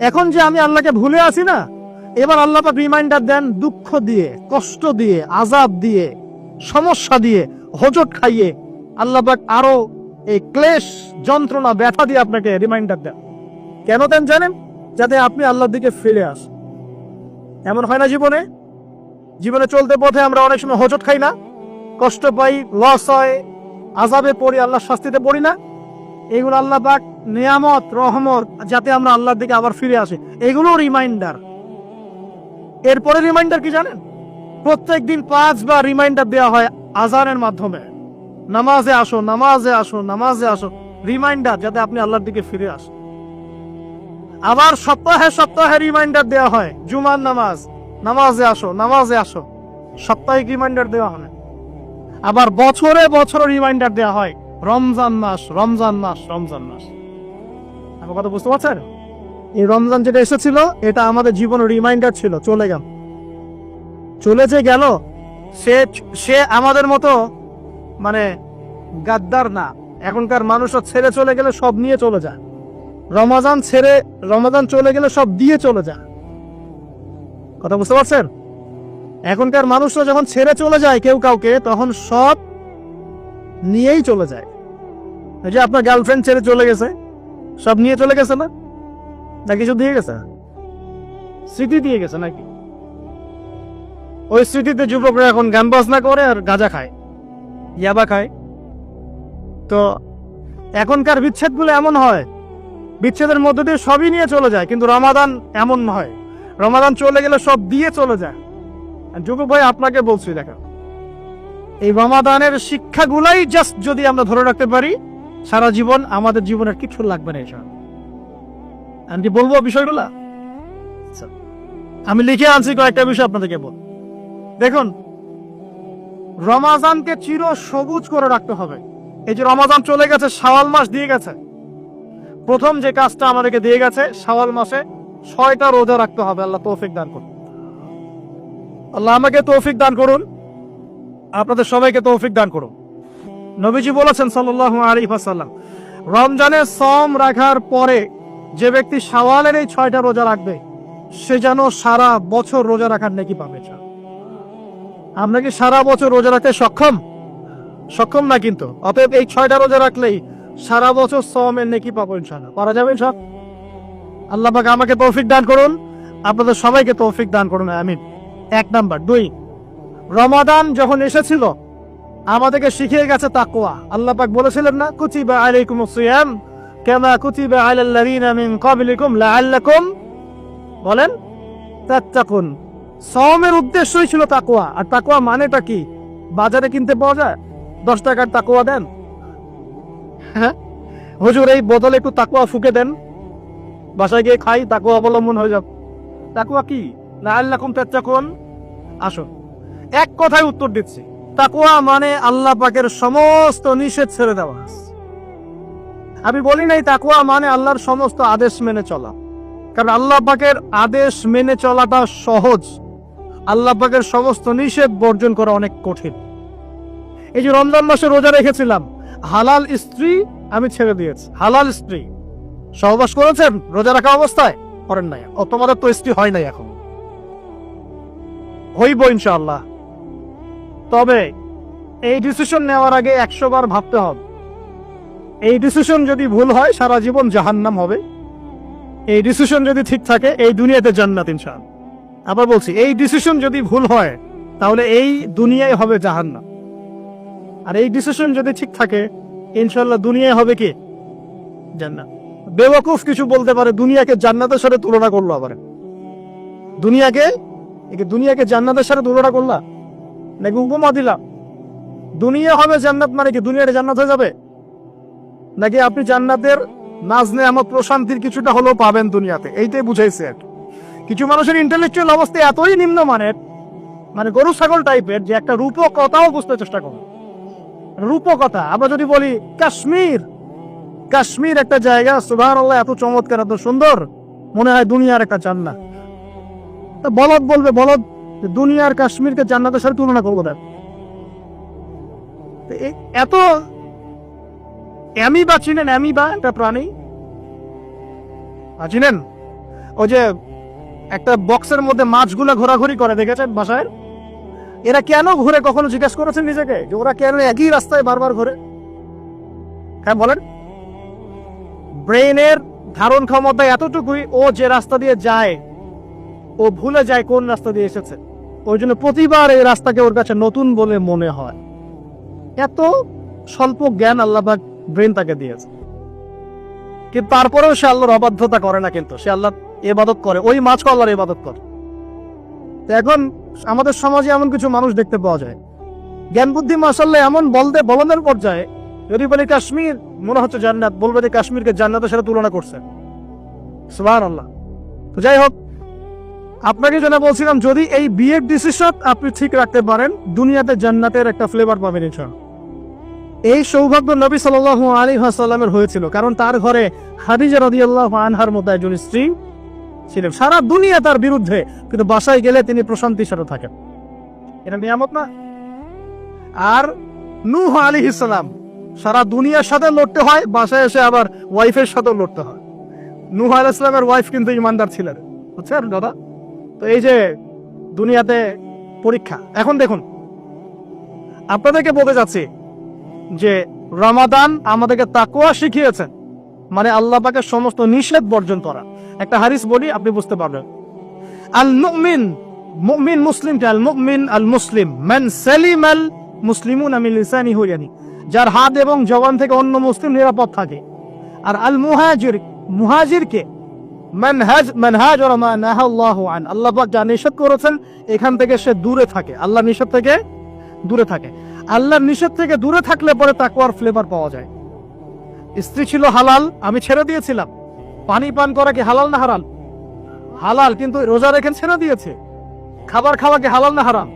এখন যে আমি আল্লাহকে ভুলে আছি না, এবার আল্লাহ পাক রিমাইন্ডার দেন দুঃখ দিয়ে, কষ্ট দিয়ে, আযাব দিয়ে, সমস্যা দিয়ে, হোঁচট খাইয়ে আল্লাহ পাক আরো এই ক্লেশ, যন্ত্রণা, ব্যথা দিয়ে আপনাকে রিমাইন্ডার দেন। কেন দেন জানেন? যাতে আপনি আল্লাহর দিকে ফিরে আসেন। এমন হয় না জীবনে? জীবনে চলতে পথে আমরা অনেক সময় হোঁচট খাই না, কষ্ট পাই, লস হয়, আযাবে পড়ি, আল্লাহর শাস্তিতে পড়ি না? এগুলো আল্লাহ পাক নিয়ামত, রহমত, যাতে আমরা আল্লাহর দিকে আবার ফিরে আসি, এগুলো রিমাইন্ডার। এরপরে রিমাইন্ডার কি জানেন? প্রত্যেক দিন 5 বার রিমাইন্ডার দেওয়া হয় আজানের মাধ্যমে, নামাজে আসো, নামাজে আসো, নামাজে আসো, রিমাইন্ডার যাতে আপনি আল্লাহর দিকে ফিরে আসেন। আবার সপ্তাহে সপ্তাহে রিমাইন্ডার দেওয়া হয়, জুমার নামাজ, নামাজে আসো, নামাজে আসো, সাপ্তাহিক রিমাইন্ডার দেওয়া হয়। আবার বছরে বছরে রিমাইন্ডার দেওয়া হয়, রমজান মাস, রমজান মাস, রমজান মাস। আমার কথা বুঝতে পারছেন? এই রমজান যেটা এসেছিল, এটা আমাদের জীবনের রিমাইন্ডার ছিল, চলে গেল। চলে যে গেল, সে আমাদের মতো মানে গাদ্দার না। এখনকার মানুষরা ছেড়ে চলে গেলে সব নিয়ে চলে যায়। রমাদান চলে গেলে সব দিয়ে চলে যায়। কথা বুঝতে পারছেন? এখনকার মানুষরা যখন ছেড়ে চলে যায় কেউ কাউকে, তখন সব নিয়েই চলে যায়। এই যে আপনার গার্লফ্রেন্ড ছেড়ে চলে গেছে, সব নিয়ে চলে গেছে না? না কিছু দিয়ে গেছে? স্মৃতি দিয়ে গেছে নাকি? ওই স্মৃতিতে যুবকরা এখন গান বাজনা করে আর গাঁজা খায়, ইয়াবা খায়। তো এখনকার বিচ্ছেদগুলো এমন হয়, বিচ্ছেদের মধ্যে দিয়ে সবই নিয়ে চলে যায়। কিন্তু রমাদান এমন নয়, রমাদান চলে গেলে সব দিয়ে চলে যায়। যুবক ভাই, আপনাকে বলছি, দেখো, এই রমাদানের শিক্ষাগুলাই জাস্ট যদি আমরা ধরে রাখতে পারি, সারা জীবন আমাদের জীবনের কিছু লাগবে না। এসব আমি বলবো বিষয়গুলা, আমি লিখে আনছি কয়েকটা বিষয় আপনাদেরকে বল। দেখুন, রমাদানকে চির সবুজ করে রাখতে হবে। এই যে রমাদান চলে গেছে, শাওয়াল মাস দিয়ে গেছে, প্রথম যে কাজটা আমাদেরকে দিয়ে গেছে, শাওয়াল মাসে 6টা রোজা রাখতে হবে। আল্লাহ তৌফিক দান করুন। আল্লাহ আমাকে তৌফিক দান করুন, আপনাদের সবাইকে তৌফিক দান করুন। নবীজি বলেছেন সাল্লাল্লাহু আলাইহি ওয়াসাল্লাম, রমজানের সওম রাখার পরে যে ব্যক্তি শাওয়ালের এই 6টা রোজা রাখবে, সে যেন সারা বছর রোজা রাখার নেকি পাবে। আমরা কি সারা বছর রোজা রাখতে সক্ষম না? কিন্তু অতএব এই 6টা রোজা রাখলেই সারা বছর সওমের নেকি পাবো ইনশাআল্লাহ। পারা যাবে সব? আল্লাহ পাক আমাকে তৌফিক দান করুন, আপনাদের সবাইকে তৌফিক দান করুন, আমিন। 1 নাম্বার। 2, রমাদান যখন এসেছিল আমাদেরকে শিখিয়ে গেছে তাকওয়া। আল্লাহ পাক বলেছিলেন না, কুতিবা আলাইকুমুস সিয়াম কামা কুতিবা আলাল লাযিনা মিন ক্বাবলিকুম লাআল্লাকুম বলেন তাত্তাকুন। সওমের উদ্দেশ্যই ছিল তাকওয়া। আর তাকওয়া মানেটা কি? বাজারে কিনতে পাওয়া যায়? 10 টাকার তাকওয়া দেন, হ্যাঁ হুজুর এই বোতলে একটু তাকওয়া ফুকে দেন, বাসায় গিয়ে খাই, তাকওয়া অবলম্বন হয়ে যাবে। তাকওয়া কি? লাআল্লাকুম তাত্তাকুন। আসুন, এক কথায় উত্তর দিচ্ছি, তাকওয়া মানে আল্লাহ পাকের সমস্ত নিষেধ ছেড়ে দেওয়া। আমি বলি নাই তাকওয়া মানে আল্লাহর সমস্ত আদেশ মেনে চলা, কারণ আল্লাহ পাকের আদেশ মেনে চলাটা সহজ, আল্লাহ পাকের সমস্ত নিষেধ বর্জন করা অনেক কঠিন। এই যে রমজান মাসে রোজা রেখেছিলাম, হালাল স্ত্রী আমি ছেড়ে দিয়েছি। হালাল স্ত্রী সহবাস করেছেন রোজা রাখা অবস্থায়? করেন নাই? তোমাদের তো স্ত্রী হয় নাই, এখন হইব ইনশাআল্লাহ। তবে এই ডিসিশন নেওয়ার আগে 100 বার ভাবতে হবে। এই ডিসিশন যদি ভুল হয়, সারা জীবন জাহান্নাম হবে। এই ডিসিশন যদি ঠিক থাকে, এই দুনিয়াতে জান্নাত ইনশাআল্লাহ। আবার বলছি, এই ডিসিশন যদি ভুল হয়, তাহলে এই দুনিয়ায় হবে জাহান্নাম। আর এই ডিসিশন যদি ঠিক থাকে, ইনশাআল্লাহ দুনিয়ায় হবে কি? জান্নাত। বেওয়াকুফ কিছু বলতে পারে, দুনিয়াকে জান্নাতের সাথে তুলনা করলো। আবার দুনিয়াকে জান্নাতের সাথে তুলনা করলা নাকি উপমা দিলা? দুনিয়া হবে জান্নাত মানে কি দুনিয়াটা জান্নাত হয়ে যাবে? নাকি আপনি জান্নাতের নাজনে আমার প্রশান্তির কিছুটা হলেও পাবেন দুনিয়াতে? এইটাই বুঝাইছে। কিছু মানুষের ইন্টেলেকচুয়াল অবস্থা এতই নিম্নমানের, মানে গরু ছাগল টাইপের, যে একটা রূপকথাও বুঝতে চেষ্টা করে। রূপকথা আমরা যদি বলি, কাশ্মীর একটা জায়গা, সুবহানাল্লাহ, এত চমৎকার, এত সুন্দর, মনে হয় দুনিয়ার একটা জান্নাত। বলদ বলবে, বলদ দুনিয়ার কাশ্মীরকে জান্নাতের সাথে তুলনা করবো না। এত অ্যামিবা চিনেন? অ্যামিবা একটা প্রাণী চিনেন? ওই যে একটা বক্সের মধ্যে মাছগুলো ঘোরাঘুরি করে, দেখেছেন বাসায়? এরা কেন ঘুরে, কখনো জিজ্ঞেস করেছেন নিজেকে যে ওরা কেন একই রাস্তায় বারবার ঘুরে? হ্যাঁ বলেন। ব্রেনের ধারণ ক্ষমতা এতটুকুই, ও যে রাস্তা দিয়ে যায় ও ভুলে যায় কোন রাস্তা দিয়ে এসেছে, ওই জন্য প্রতিবার এই রাস্তাকে ওর কাছে নতুন বলে মনে হয়। এত স্বল্প জ্ঞান আল্লাহ পাক ব্রেন তাকে দিয়েছে, কিন্তু তারপরেও সে আল্লাহর অবাধ্যতা করে না, কিন্তু সে আল্লাহর ইবাদত করে, ওই মাছও আল্লাহর ইবাদত করে। তো এখন আমাদের সমাজে এমন কিছু মানুষ দেখতে পাওয়া যায়, জ্ঞান বুদ্ধি মাশাআল্লাহ এমন বলনের পর্যায়ে, যদি বলি কাশ্মীর মনে হচ্ছে জান্নাত, বলবে যে কাশ্মীরকে জান্নাতের সাথে তুলনা করছে। সুবহানাল্লাহ। তো যাই হোক, আপনাকে যেটা বলছিলাম, যদি এই বিয়ের ডিসিশন আপনি ঠিক রাখতে পারেন, দুনিয়াতে জান্নাতের একটা ফ্লেভার পাবেন ইনশাআল্লাহ। এই সৌভাগ্য নবী সাল্লাল্লাহু আলাইহি ওয়াসাল্লামের হয়েছিল, কারণ তার ঘরে খাদিজা রাদিয়াল্লাহু আনহার মতো একজন স্ত্রী ছিলেন। সারা দুনিয়া তার বিরুদ্ধে, কিন্তু বাসায় গেলে তিনি প্রশান্তির সাথে থাকেন। এটা নিয়ামত না? আর নূহ আলাইহিস সালাম, সারা দুনিয়ার সাথে লড়তে হয়, বাসায় এসে আবার ওয়াইফের সাথেও লড়তে হয়। নূহ আলাইহিস সালামের ওয়াইফ কিন্তু ইমানদার ছিলেন, বুঝছেন দাদা? তো এই যে দুনিয়াতে পরীক্ষা। এখন দেখুন, আপনাদেরকে বলতে যাচ্ছি যে রমাদান আমাদেরকে তাকওয়া শিখিয়েছেন, মানে আল্লাহ পাকের সমস্ত নিষেধ বর্জন করা। একটা হাদিস বলি, আপনি বুঝতে পারবেন। আল মুমিন, মুমিন মুসলিম, আল মুমিন আল মুসলিম মান সালিমাল মুসলিমুনা মিন লিসানিহি ওয়া ইয়াদিহি, যার হাত এবং জবান থেকে অন্য মুসলিম নিরাপদ থাকে। আর আল মুহাজির, মুহাজিরকে মানহাজ ওয়া মা নাহাল্লাহু আন, আল্লাহ পাক যা নিষেধ করেছেন এখান থেকে সে দূরে থাকে, আল্লাহর নিষেধ থেকে দূরে থাকে। আল্লাহর নিষেধ থেকে দূরে থাকলে পরে তাকওয়ার ফ্লেভার পাওয়া যায়। স্ত্রী ছিল হালাল, আমি ছেড়ে দিয়েছিলাম। পানি পান করা কি হালাল না হারাম? হালাল, কিন্তু রোজা রেখে ছেড়ে দিয়েছে। খাবার খাওয়া কি হালাল না হারাম?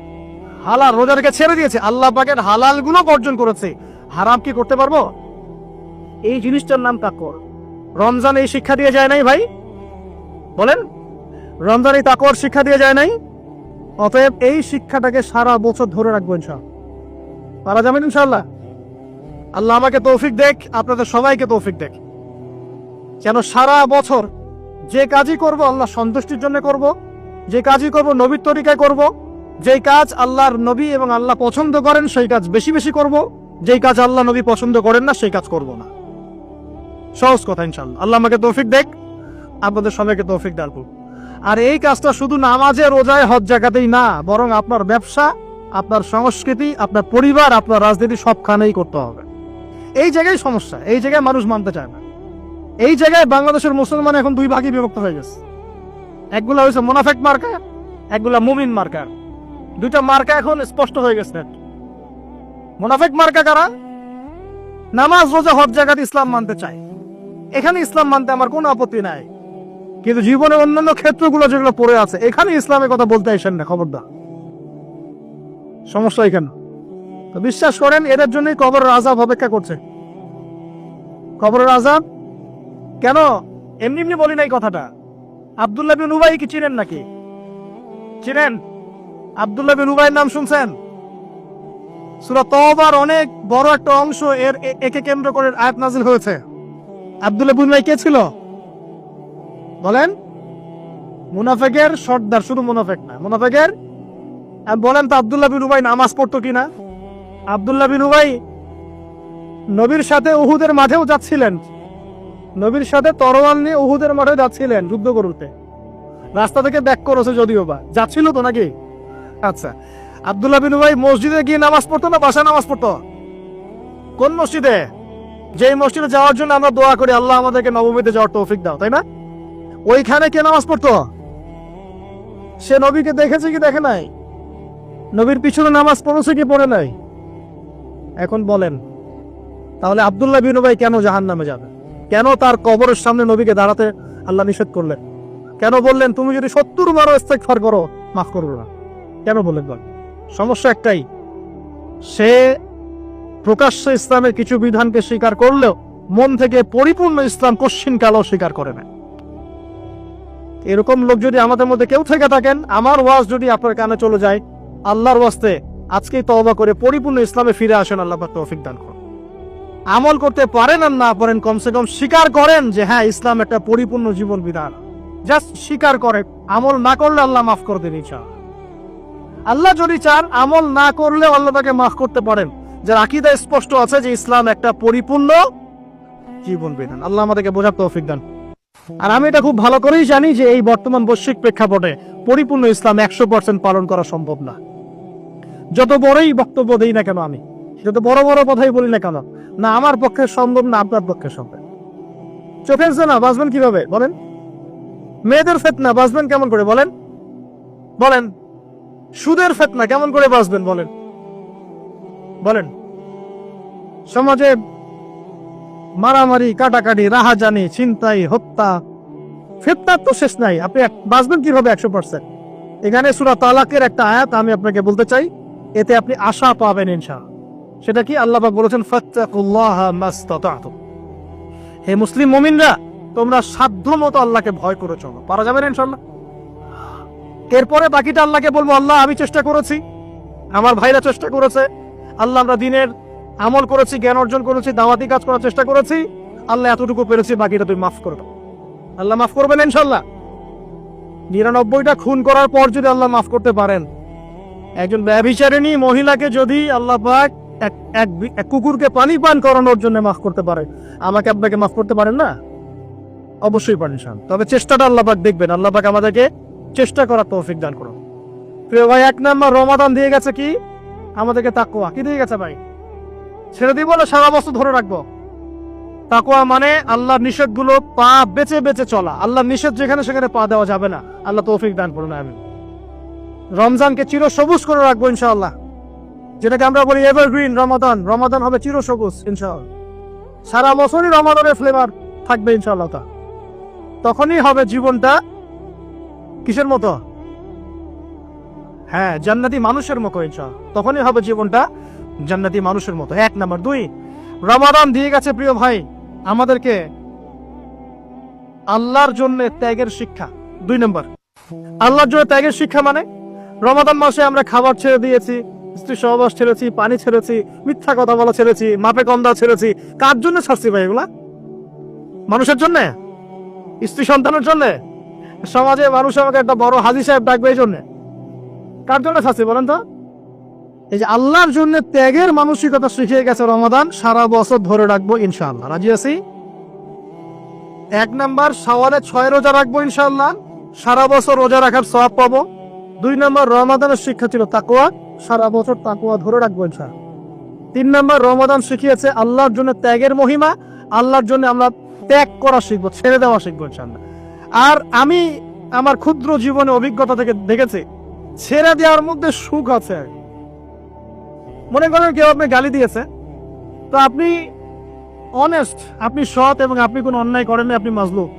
হালাল, রোজা রেখে ছেড়ে দিয়েছে। আল্লাহ পাকের হালাল গুলো বর্জন করেছে, হারাম কি করতে পারবো? এই জিনিসটার নাম তাকওয়া। রমজান এই শিক্ষা দিয়ে যায় নাই ভাই? বলেন, রমজান এই তাকওয়ার শিক্ষা দিয়ে যায় নাই? অতএব এই শিক্ষাটাকে সারা বছর ধরে রাখবো ইনশাআল্লাহ। পারা যাবেন ইনশাআল্লাহ? আল্লাহ আমাকে তৌফিক দেখ, আপনাদের সবাইকে তৌফিক দেখ, যেন সারা বছর যে কাজই করব আল্লাহ সন্তুষ্টির জন্য করব, যে কাজই করব নবীর তরিকায় করব, যেই কাজ আল্লাহর নবী এবং আল্লাহ পছন্দ করেন সেই কাজ বেশি বেশি করব, যেই কাজ আল্লাহ নবী পছন্দ করেন না সেই কাজ করব না। সহজ কথা ইনশাআল্লাহ। আল্লাহ আমাকে তৌফিক দেখ, আপনাদের সবাইকে তৌফিক দান করুন। আর এই কাজটা শুধু নামাজে, রোজায়, হজ জাকাতেই না, বরং আপনার ব্যবসা, আপনার সংস্কৃতি, আপনার পরিবার, আপনার রাজনীতি সবখানেই করতে হবে। এই জায়গায় সমস্যা, এই জায়গায় মানুষ মানতে চায় না। এই জায়গায় বাংলাদেশের মুসলমান এখন দুই ভাগে বিভক্ত হয়ে গেছে। একগুলা হয়েছে মুনাফিক মার্কা, একগুলা মুমিন মার্কা। দুইটা মার্কা এখন স্পষ্ট হয়ে গেছে। মুনাফিক মার্কা কারা? নামাজ, রোজা, হজ জাকাত ইসলাম মানতে চায়, এখানে ইসলাম মানতে আমার কোনো আপত্তি নাই, কিন্তু জীবনের অন্যান্য ক্ষেত্রগুলো যেগুলো পড়ে আছে এখানে ইসলামের কথা বলতে আসেন না, খবরদার। সমস্যা এখানে। তো বিশ্বাস করেন, এদের জন্যই কবরের আযাব অপেক্ষা করছে। কবরের আযাব কেন? এমনি এমনি বলি নাই কথাটা। আব্দুল্লাহ বিন উবাই কি চিনেন নাকি? চিনেন? আব্দুল্লাহ বিন উবাইয়ের নাম শুনছেন? সূরা তওবার অনেক বড় একটা অংশ একে কেন্দ্র করে আয়াত নাযিল হয়েছে। আব্দুল্লাহ বিন উবাই কে ছিল বলেন? মুনাফিকের সর্দার, শুধু মুনাফিক না, মুনাফিকের। বলেন তো আব্দুল্লাহ বিন উবাই নামাজ পড়তো কিনা? আব্দুল্লাহ বিন উবাই নবীর সাথে উহুদের মাঠেও যাচ্ছিলেন, নবীর সাথে তরোয়াল নিয়ে উহুদের মাঠে যাচ্ছিলেন যুদ্ধ করতে। রাস্তা থেকে ব্যাক করেছে যদিও বা, যাচ্ছিল তো নাকি? আচ্ছা, আব্দুল্লাহ বিন উবাই মসজিদে গিয়ে নামাজ পড়তো না বাসায় নামাজ পড়তো? কোন মসজিদে? যেই মসজিদে যাওয়ার জন্য আমরা দোয়া করি আল্লাহ আমাদেরকে নবমীতে যাওয়ার তৌফিক দাও, তাই না? ওইখানে কে নামাজ পড়তো? সে নবীকে দেখেছে কি দেখে নাই? নবীর পিছনে নামাজ পড়েছে কি পড়ে নাই? এখন বলেন, তাহলে আব্দুল্লাহ বিন উবাই কেন জাহান্নামে যাবে? কেন তার কবরের সামনে নবীকে দাঁড়াতে আল্লাহ নিষেধ করলেন? কেন বললেন তুমি যদি 70 বার ইস্তেগফার করো মাফ করবো না? কেন বললেন? সমস্যা একটাই, সে প্রকাশ্য ইসলামের কিছু বিধানকে স্বীকার করলেও মন থেকে পরিপূর্ণ ইসলাম কশ্চিন কালও স্বীকার করে না। এরকম লোক যদি আমাদের মধ্যে কেউ থেকে থাকেন, আমার ওয়াজ যদি আপনার কানে চলে যায়, আল্লাহর ওয়াস্তে আজকেই তওবা করে পরিপূর্ণ ইসলামে ফিরে আসেন, আল্লাহ পাক তৌফিক দান করুন। আমল করতে পারেন আর না পারেন, কমসে কম স্বীকার করেন যে হ্যাঁ ইসলাম একটা পরিপূর্ণ জীবন বিধান। জাস্ট স্বীকার করে, আমল না করলে আল্লাহ মাফ করে দেন ইনশাআল্লাহ। আল্লাহ যদি চান আমল না করলে আল্লাহ তাকে মাফ করতে পারেন, যার আকীদা স্পষ্ট আছে যে ইসলাম একটা পরিপূর্ণ জীবন বিধান। আল্লাহ আমাদেরকে বোঝার তৌফিক দান। আর আমি এটা খুব ভালো করেই জানি যে এই বর্তমান বৈশ্বিক প্রেক্ষাপটে পরিপূর্ণ ইসলাম 100% পালন করা সম্ভব না। যত বড়ই বক্তব্য দেই না কেন, আমি যত বড় বড় কথাই বলি না কেন, না আমার পক্ষে সম্ভব না আপনার পক্ষে সম্ভব। চোখের জেনা বাঁচবেন কিভাবে বলেন? মেয়েদের ফিতনা বাঁচবেন কেমন করে বলেন? বলেন। সুদের ফিতনা কেমন করে বাঁচবেন বলেন? বলেন। সমাজে মারামারি, কাটাকাটি, রাহাজানি, ছিনতাই, হত্যা, ফিতনার তো শেষ নাই। আপনি বাঁচবেন কিভাবে 100%? এখানে সূরা তালাকের একটা আয়াত আমি আপনাকে বলতে চাই, এতে আপনি আশা পাবেন ইনশাআল্লাহ। সেটা কি? আল্লাহ পাক বলেছেন ফাত্তাকুল্লাহা মাসতাতা'তুম। হে মুসলিম মুমিনরা, তোমরা সাধ্যমতো আল্লাহকে ভয় করে চলো। পারা যাবে না ইনশাআল্লাহ? এরপরে বাকিটা আল্লাহকে বলবো, আল্লাহ আমি চেষ্টা করেছি, আমার ভাইরা চেষ্টা করেছে, আল্লাহ আমরা দিনের আমল করেছি, জ্ঞান অর্জন করেছি, দাওয়াতি কাজ করার চেষ্টা করেছি, আল্লাহ এতটুকু পেরেছি, বাকিটা তুমি মাফ করে দাও। আল্লাহ মাফ করবেন ইনশাআল্লাহ। 99টা খুন করার পর যদি আল্লাহ মাফ করতে পারেন, একজন ব্যভিচারিণী মহিলাকে যদি আল্লাহ পাক এক কুকুরকে পানি পান করানোর জন্য মাফ করতে পারে, আমাকে আপনাকে মাফ করতে পারেন না? অবশ্যই পারেন ইনশাআল্লাহ। তবে চেষ্টাটা আল্লাহ পাক দেখবেন। আল্লাহ পাক আমাদেরকে চেষ্টা করার তৌফিক দান করুন। প্রিয় ভাই, 1 নাম্বার রমাদান দিয়ে গেছে কি আমাদেরকে? তাকওয়া। কি দিয়ে গেছে ভাই? ছেড়ে দিব না সারা বছর ধরে রাখবো? তাকওয়া মানে আল্লাহর নিষেধগুলো পা বেঁচে বেঁচে চলা। আল্লাহর নিষেধ যেখানে সেখানে পা দেওয়া যাবে না। আল্লাহ তৌফিক দান করুন। আমিন। রমজানকে চিরসবুজ করে রাখবো ইনশাআল্লাহ, যেটাকে আমরা বলি এভারগ্রিন রমাদান। রমাদান হবে চিরসবুজ ইনশাআল্লাহ। সারা বছরই রমাদানের ফ্লেভার থাকবে ইনশাআল্লাহ। তখনই হবে জীবনটা কিসের মতো? হ্যাঁ, জান্নাতি মানুষের মতো ইনশাআল্লাহ। তখনই হবে জীবনটা জান্নাতি মানুষের মতো। 1 নাম্বার। 2, রমাদান দিয়ে গেছে প্রিয় ভাই আমাদেরকে আল্লাহর জন্য ত্যাগের শিক্ষা। 2 নাম্বার, আল্লাহর জন্য ত্যাগের শিক্ষা মানে রমাদান মাসে আমরা খাবার ছেড়ে দিয়েছি, স্ত্রী সহবাস ছেড়েছি, পানি ছেড়েছি, মিথ্যা কথা বলা ছেড়েছি, মাপে কম দেওয়া ছেড়েছি। কার জন্য ছাড়ছি ভাই এগুলা? মানুষের জন্য? স্ত্রী সন্তানের জন্য? সমাজে মানুষ আমাকে একটা বড় হাজী সাহেব ডাকবে এই জন্য? কার জন্য ছাড়ছি বলেন তো? এই যে আল্লাহর জন্য ত্যাগের মানসিকতা শিখিয়ে গেছে রমাদান, সারা বছর ধরে রাখবো ইনশাআল্লাহ। রাজি আছি? 1 নাম্বার, শাওয়ালে 6 রোজা রাখবো ইনশাআল্লাহ, সারা বছর রোজা রাখার সওয়াব পাবো। 2 নাম্বার, রমাদানের শিক্ষা ছিল তাকওয়া, সারা বছর তাকওয়া ধরে রাখবো ইনশাআল্লাহ। 3 নাম্বার, রমাদান শিখিয়েছে আল্লাহর জন্য ত্যাগের মহিমা। আল্লাহর জন্য আমরা ত্যাগ করা শিখবো, ছেড়ে দেওয়া শিখবো ইনশাআল্লাহ। আর আমি আমার ক্ষুদ্র জীবনে অভিজ্ঞতা থেকে দেখেছি, ছেড়ে দেওয়ার মধ্যে সুখ আছে। মনে করেন কেউ আপনি গালি দিয়েছে, তো আপনি অনেস্ট, আপনি সৎ এবং আপনি কোনো অন্যায় করেন না, আপনি মাজলুম,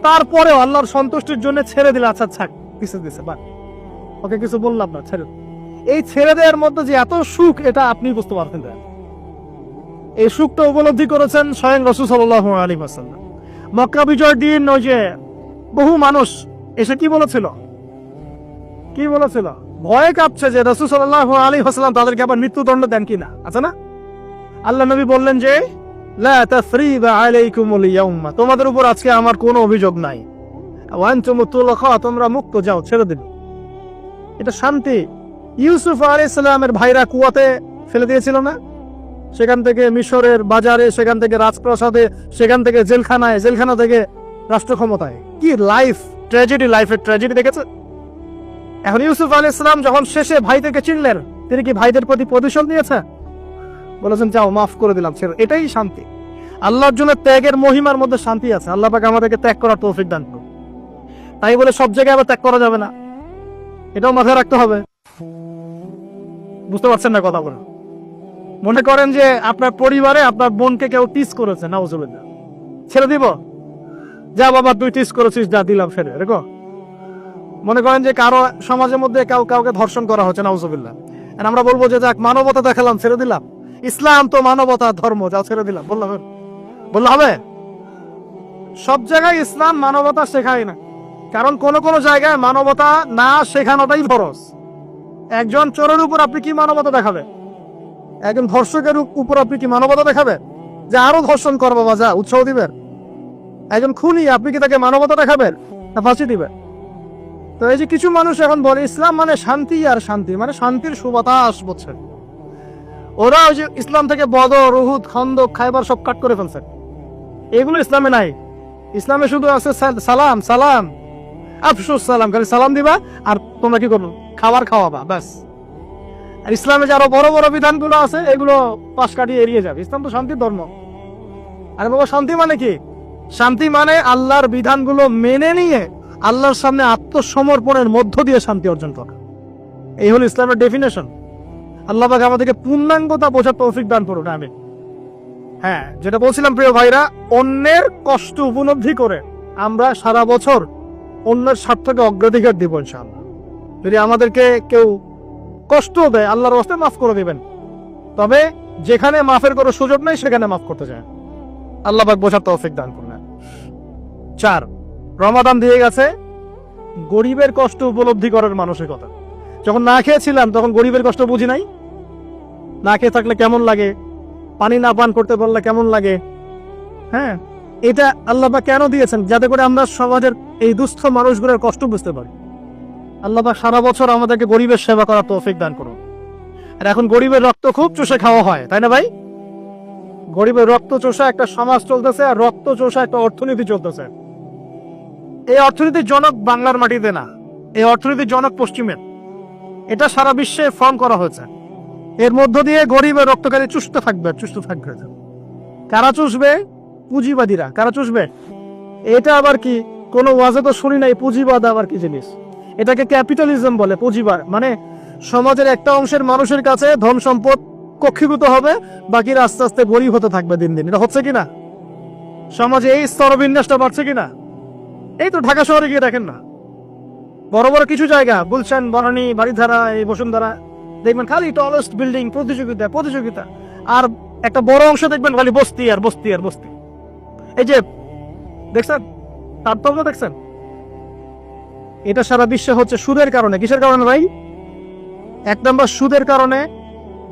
তারপরেও আল্লাহর সন্তুষ্টির জন্য ছেড়ে দিলে, আচ্ছা ছাড়, কিছু দিছে বা ওকে কিছু বললাম না, ছেড়ে। এই ছেড়ে দেওয়ার মধ্যে যে এত সুখ, এটা আপনি বুঝতে পারছেন না। এই সুখটা উপলব্ধি করেছেন স্বয়ং রাসূল সাল্লাল্লাহু আলাইহি ওয়াসাল্লাম। মক্কা বিজয়ের দিন ওই যে বহু মানুষ এসে কি বলেছিল? কি বলেছিল? ভয়ে কাঁপছে যে রাসূল সাল্লাল্লাহু আলাইহি ওয়াসাল্লাম তাদেরকে আবার মৃত্যুদণ্ড দেন কিনা, আছে না? আল্লাহ নবী বললেন যে লা তাসরিবা আলাইকুমুল ইয়াউমা, তোমাদের উপর আজকে আমার কোনো অভিযোগ নাই। ওয়া আনতুম তুলাকা, তোমরা মুক্ত, যাও, ছেড়ে দিন। এটা শান্তি। ইউসুফ আলাইহিস সালামের ভাইরা কুয়াতে ফেলে দিয়েছিল না? সেখান থেকে মিশরের বাজারে, সেখান থেকে রাজপ্রাসাদে, সেখান থেকে জেলখানায়, জেলখানা থেকে রাষ্ট্র ক্ষমতায়। কি লাইফ, ট্র্যাজেডি, লাইফের ট্র্যাজেডি দেখেছে। এখন ইউসুফ আলাইহিস সালাম যখন শেষে ভাইদেরকে চিনলেন, তিনি কি ভাইদের প্রতি প্রতিশোধ নিয়েছে? বলেছেন যাও, মাফ করে দিলাম, ছেড়ে। এটাই শান্তি। আল্লাহর জন্য ত্যাগের মহিমার মধ্যে শান্তি আছে। আল্লাহ পাক আমাদেরকে ত্যাগ করার তৌফিক দান করুন। তাই বলে সব জায়গায় আবার ত্যাগ করা যাবে না, এটাও মাথায় রাখতে হবে। বুঝতে পারছেন না কথা বলে? মনে করেন যে আপনার পরিবারে আপনার বোনকে কেউ টিস করেছে, নাউজুবিল্লাহ, ছেড়ে দিব? যা বাবা, তুই টিস করেছিস, যা, দিলাম, ছেড়ে রেখো। মনে করেন যে কারো সমাজের মধ্যে কাউকে ধর্ষণ করা হচ্ছে, নাউজুবিল্লাহ, আর আমরা বলবো যে যাক, মানবতা দেখালাম, ছেড়ে দিলাম, ইসলাম তো মানবতা ধর্ম, যাও ছেড়ে দিলাম, বললে হবে? সব জায়গায় ইসলাম মানবতা শেখায় না, কারণ কোন কোন জায়গায় মানবতা না শেখানোটাই ফরজ। একজন চোরের উপর আপনি কি মানবতা দেখাবেন? একজন ধর্ষকের উপর আপনি কি মানবতা দেখাবেন যে আরো ধর্ষণ করবো বা যা, উৎসাহ দিবেন? একজন খুনি, আপনি কি তাকে মানবতা দেখাবেন? না ফাঁসি দিবে? তো এই যে কিছু মানুষ এখন বলে ইসলাম মানে শান্তি আর শান্তি, মানে শান্তির সুবাতাস বলছে। ওরা ওই যে ইসলাম থেকে বদর, উহুদ, খন্দক, খায়বার সব কাট করে ফেলছে। এগুলো ইসলামে নাই। ইসলামে শুধু আছে সালাম সালাম, আফসুস সালাম, খালি সালাম দিবা আর তোমরা কি করবো, খাবার খাওয়াবা, ব্যাস। আর ইসলামে যে আরো বড় বড় বিধানগুলো আছে এগুলো পাশ কাটিয়ে এড়িয়ে যাবে। ইসলাম তো শান্তির ধর্ম। আরে বাবা, শান্তি মানে কি? শান্তি মানে আল্লাহর বিধানগুলো মেনে নিয়ে আল্লাহর সামনে আত্মসমর্পণের মধ্য দিয়ে শান্তি অর্জন করা। এই হলো ইসলামের ডেফিনেশন। আল্লাহ পাক আমাদেরকে পূর্ণাঙ্গতা বোঝার তৌফিক দান করুন, আমিন। হ্যাঁ, যেটা বলছিলাম প্রিয় ভাইরা, অন্যের কষ্ট উপলব্ধি করে আমরা সারা বছর অন্যের স্বার্থকে অগ্রাধিকার দিব ইনশাআল্লাহ। যদি আমাদেরকে কেউ কষ্ট দেয়, আল্লাহর রাস্তায় মাফ করে দিবেন, তবে যেখানে মাফের কোনো সুযোগ নেই সেখানে মাফ করতে চায়। আল্লাহ পাক বোঝার তৌফিক দান করুন। 4, রমাদান দিয়ে গেছে গরিবের কষ্ট উপলব্ধি করার মানসিকতা। যখন না খেয়েছিলাম তখন গরিবের কষ্ট বুঝি নাই। না খেয়ে থাকলে কেমন লাগে, পানি না পান করতে পারলে কেমন লাগে। হ্যাঁ, এটা আল্লাহ পাক কেন দিয়েছেন? যাতে করে আমরা সমাজের এই দুস্থ মানুষগুলোর কষ্ট বুঝতে পারি। আল্লাহ পাক সারা বছর আমাদেরকে গরিবের সেবা করার তৌফিক দান করুন। আর এখন গরিবের রক্ত খুব চষে খাওয়া হয়, তাই না ভাই? গরিবের রক্ত চোষা একটা সমাজ চলতেছে, আর রক্ত চোষা একটা অর্থনীতি চলতেছে। এই অর্থনীতির জনক বাংলার মাটিতে না, এই অর্থনীতির জনক পশ্চিমের। এটা সারা বিশ্বে ফর্ম করা হয়েছে। এর মধ্য দিয়ে গরিবের রক্তকারী চুষতে থাকবে, চুষতে থাকবে। কারা চুষবে? পুঁজিবাদীরা। কারা চুষবে? এটা আবার কি? কোনো ওয়াজে তো শুনি নাই পুঁজিবাদ আবার কি জিনিস। এটাকে ক্যাপিটালিজম বলে। পুঁজিবাদ মানে সমাজের একটা অংশের মানুষের কাছে ধন সম্পদ কক্ষীভূত হবে, বাকিরা আস্তে আস্তে গরিব হতে থাকবে দিন দিন। এটা হচ্ছে কিনা? সমাজে এই স্তরবিন্যাসটা বাড়ছে কিনা? এই তো ঢাকা শহরে গিয়ে দেখেন না, বড় বড় কিছু জায়গা, গুলশান, বনানী, বাড়িধারা, এই বসুন্ধরা, দেখবেন খালি টলেস্ট বিল্ডিং, প্রতিযোগিতা প্রতিযোগিতা। আর একটা বড় অংশ দেখবেন খালি বস্তি আর বস্তি আর বস্তি। এই যে দেখছেন তারতম্য, দেখছেন? এটা সারা বিশ্বে হচ্ছে সুদের কারণে। কিসের কারণে ভাই? 1 নম্বর সুদের কারণে,